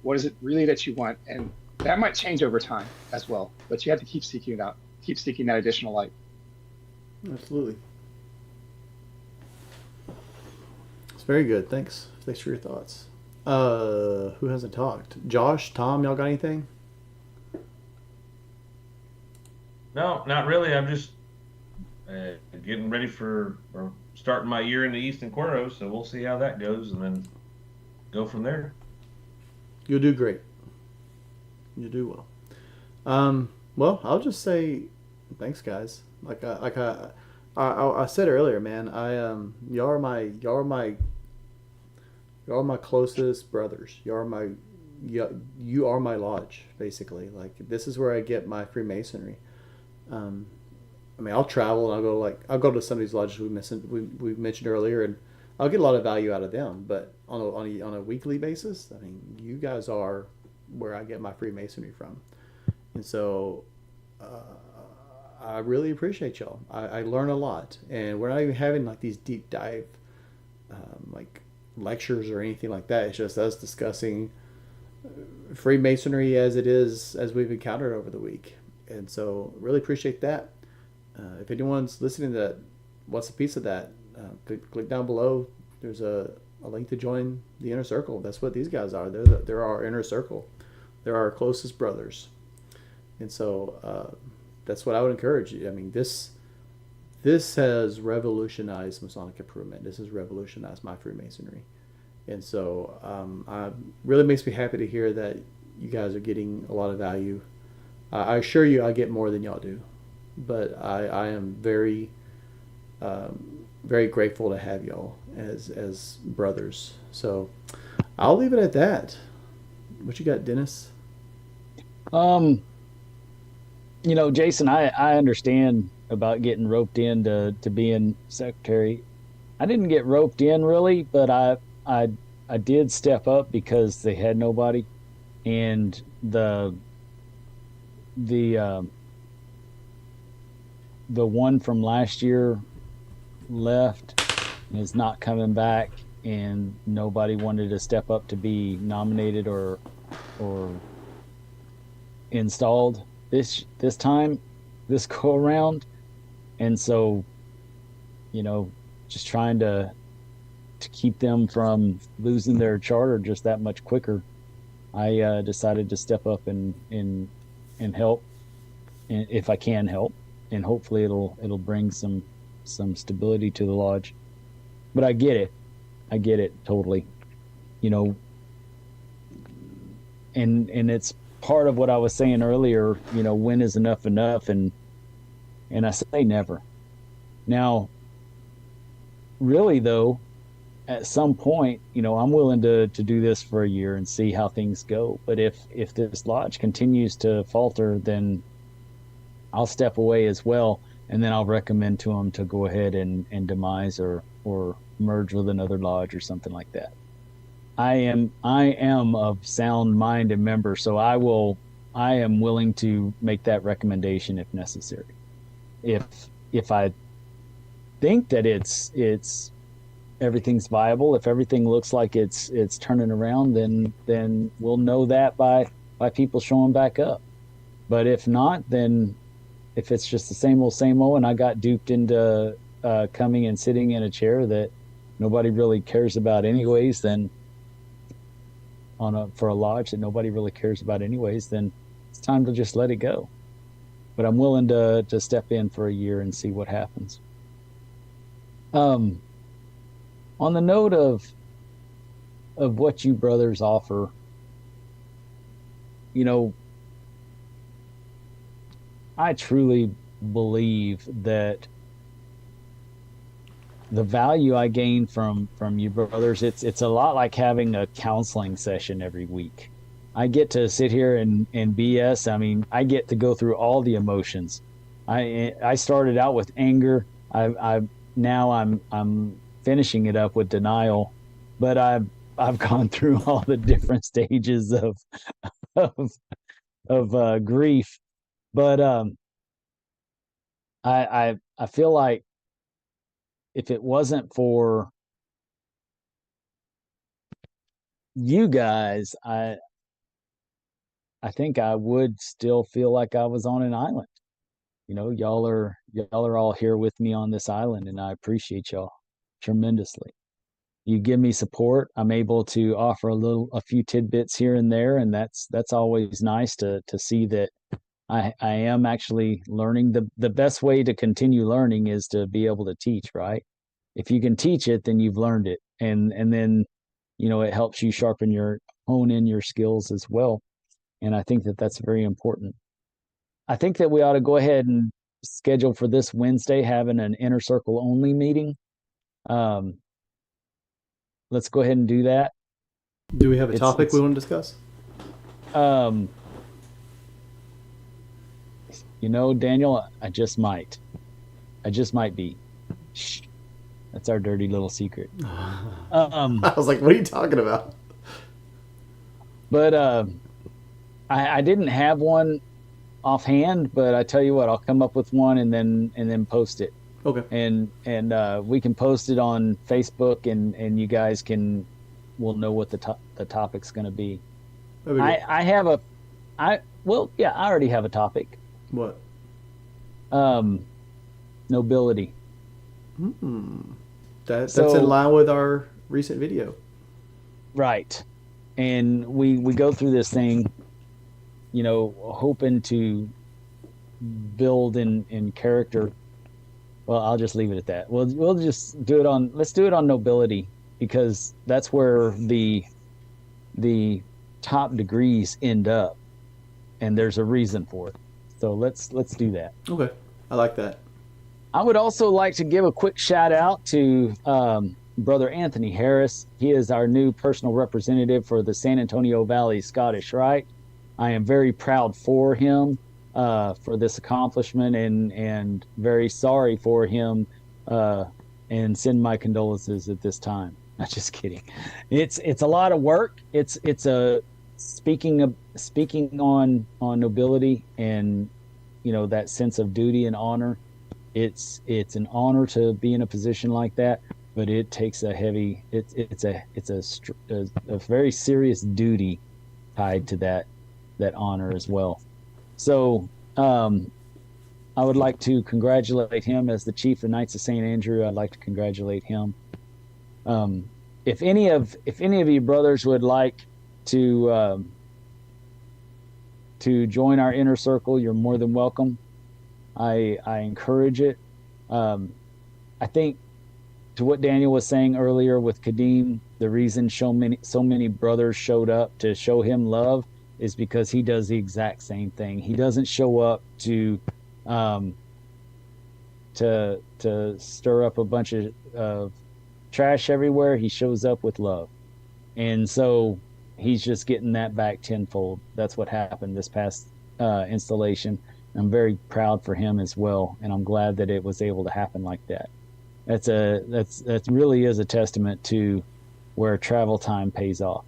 What is it really that you want? And that might change over time as well, but you have to keep seeking it out, keep seeking that additional light. Absolutely. It's very good. Thanks for your thoughts. Who hasn't talked? Josh, Tom, y'all got anything? No, not really. I'm just getting ready or starting my year in the East and Cuero, so we'll see how that goes and then go from there. You'll do great. You'll do well. Well, I'll just say thanks, guys. Like I said earlier, man. Y'all are my closest brothers. You are my lodge, basically. Like this is where I get my Freemasonry. I'll travel and I'll go to some of these lodges we mentioned earlier, and I'll get a lot of value out of them. But on a weekly basis, you guys are where I get my Freemasonry from, and so I really appreciate y'all. I learn a lot, and we're not even having like these deep dive lectures or anything like that. It's just us discussing Freemasonry as it is, as we've encountered over the week. And so, really appreciate that. If anyone's listening that wants a piece of that, click down below. There's a link to join the inner circle. That's what these guys are. They're our inner circle. They're our closest brothers. And so that's what I would encourage you. I mean, this has revolutionized Masonic improvement. This has revolutionized my Freemasonry. And so it really makes me happy to hear that you guys are getting a lot of value. I assure you I get more than y'all do. But I am very, very grateful to have y'all as brothers. So I'll leave it at that. What you got, Dennis? Jason, I understand about getting roped in to being secretary. I didn't get roped in really, but I did step up because they had nobody, and the one from last year left and is not coming back, and nobody wanted to step up to be nominated or installed this time, this go around. And so, just trying to keep them from losing their charter just that much quicker, I decided to step up and help, and if I can help, and hopefully it'll bring some stability to the lodge. But I get it totally, and it's part of what I was saying earlier. When is enough enough? And I say never. Now, really though, at some point, I'm willing to do this for a year and see how things go. But if this lodge continues to falter, then I'll step away as well, and then I'll recommend to them to go ahead and demise or merge with another lodge or something like that. I am of sound mind and member, so I am willing to make that recommendation if necessary. If I think that it's everything's viable, if everything looks like it's turning around, then we'll know that by people showing back up. But if not, then if it's just the same old, and I got duped into coming and sitting in a chair that nobody really cares about anyways, then for a lodge that nobody really cares about anyways, then it's time to just let it go. But I'm willing to step in for a year and see what happens. On the note of what you brothers offer, I truly believe that the value I gain from you brothers, it's a lot like having a counseling session every week. I get to sit here and BS. I mean, I get to go through all the emotions. I started out with anger. Now I'm finishing it up with denial, but I've gone through all the different stages of grief. But I feel like if it wasn't for you guys, I think I would still feel like I was on an island. Y'all are all here with me on this island, and I appreciate y'all tremendously. You give me support. I'm able to offer a few tidbits here and there, and that's always nice to see that I am actually learning. The best way to continue learning is to be able to teach, right? If you can teach it, then you've learned it, and then it helps you hone in your skills as well. And I think that that's very important. I think that we ought to go ahead and schedule for this Wednesday having an inner circle only meeting. Let's go ahead and do that. Do we have a topic we want to discuss? Daniel, I just might be. Shh. That's our dirty little secret. I was like, what are you talking about? But I didn't have one offhand, but I tell you what, I'll come up with one and then post it. Okay. and we can post it on Facebook, and you guys will know what the topic's going to be. That'd be good. I have a I well yeah I already have a topic. What? Nobility. That's So in line with our recent video. right, and we go through this thing, hoping to build in character. Well, I'll just leave it at that. We'll just do it on. Let's do it on nobility, because that's where the top degrees end up, and there's a reason for it. So let's do that. Okay. I like that. I would also like to give a quick shout out to Brother Anthony Harris. He is our new personal representative for the San Antonio Valley Scottish Rite. I am very proud for him for this accomplishment, and very sorry for him, and send my condolences at this time. Not just kidding. It's a lot of work. It's a speaking on nobility, and that sense of duty and honor. It's an honor to be in a position like that, but it takes a heavy. It's a very serious duty tied to that honor as well. So I would like to congratulate him as the chief of Knights of St. Andrew. I'd like to congratulate him. If any of you brothers would like to join our inner circle, you're more than welcome. I encourage it. I think, to what Daniel was saying earlier with Kadeem, the reason so many brothers showed up to show him love is because he does the exact same thing. He doesn't show up to stir up a bunch of trash everywhere. He shows up with love, and so he's just getting that back tenfold. That's what happened this past installation. I'm very proud for him as well, and I'm glad that it was able to happen like that. That really is a testament to where travel time pays off.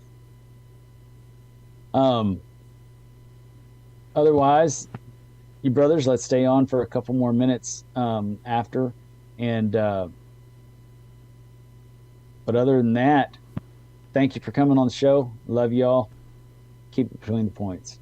Otherwise, you brothers, let's stay on for a couple more minutes after, and but other than that, thank you for coming on the show. Love y'all. Keep it between the points.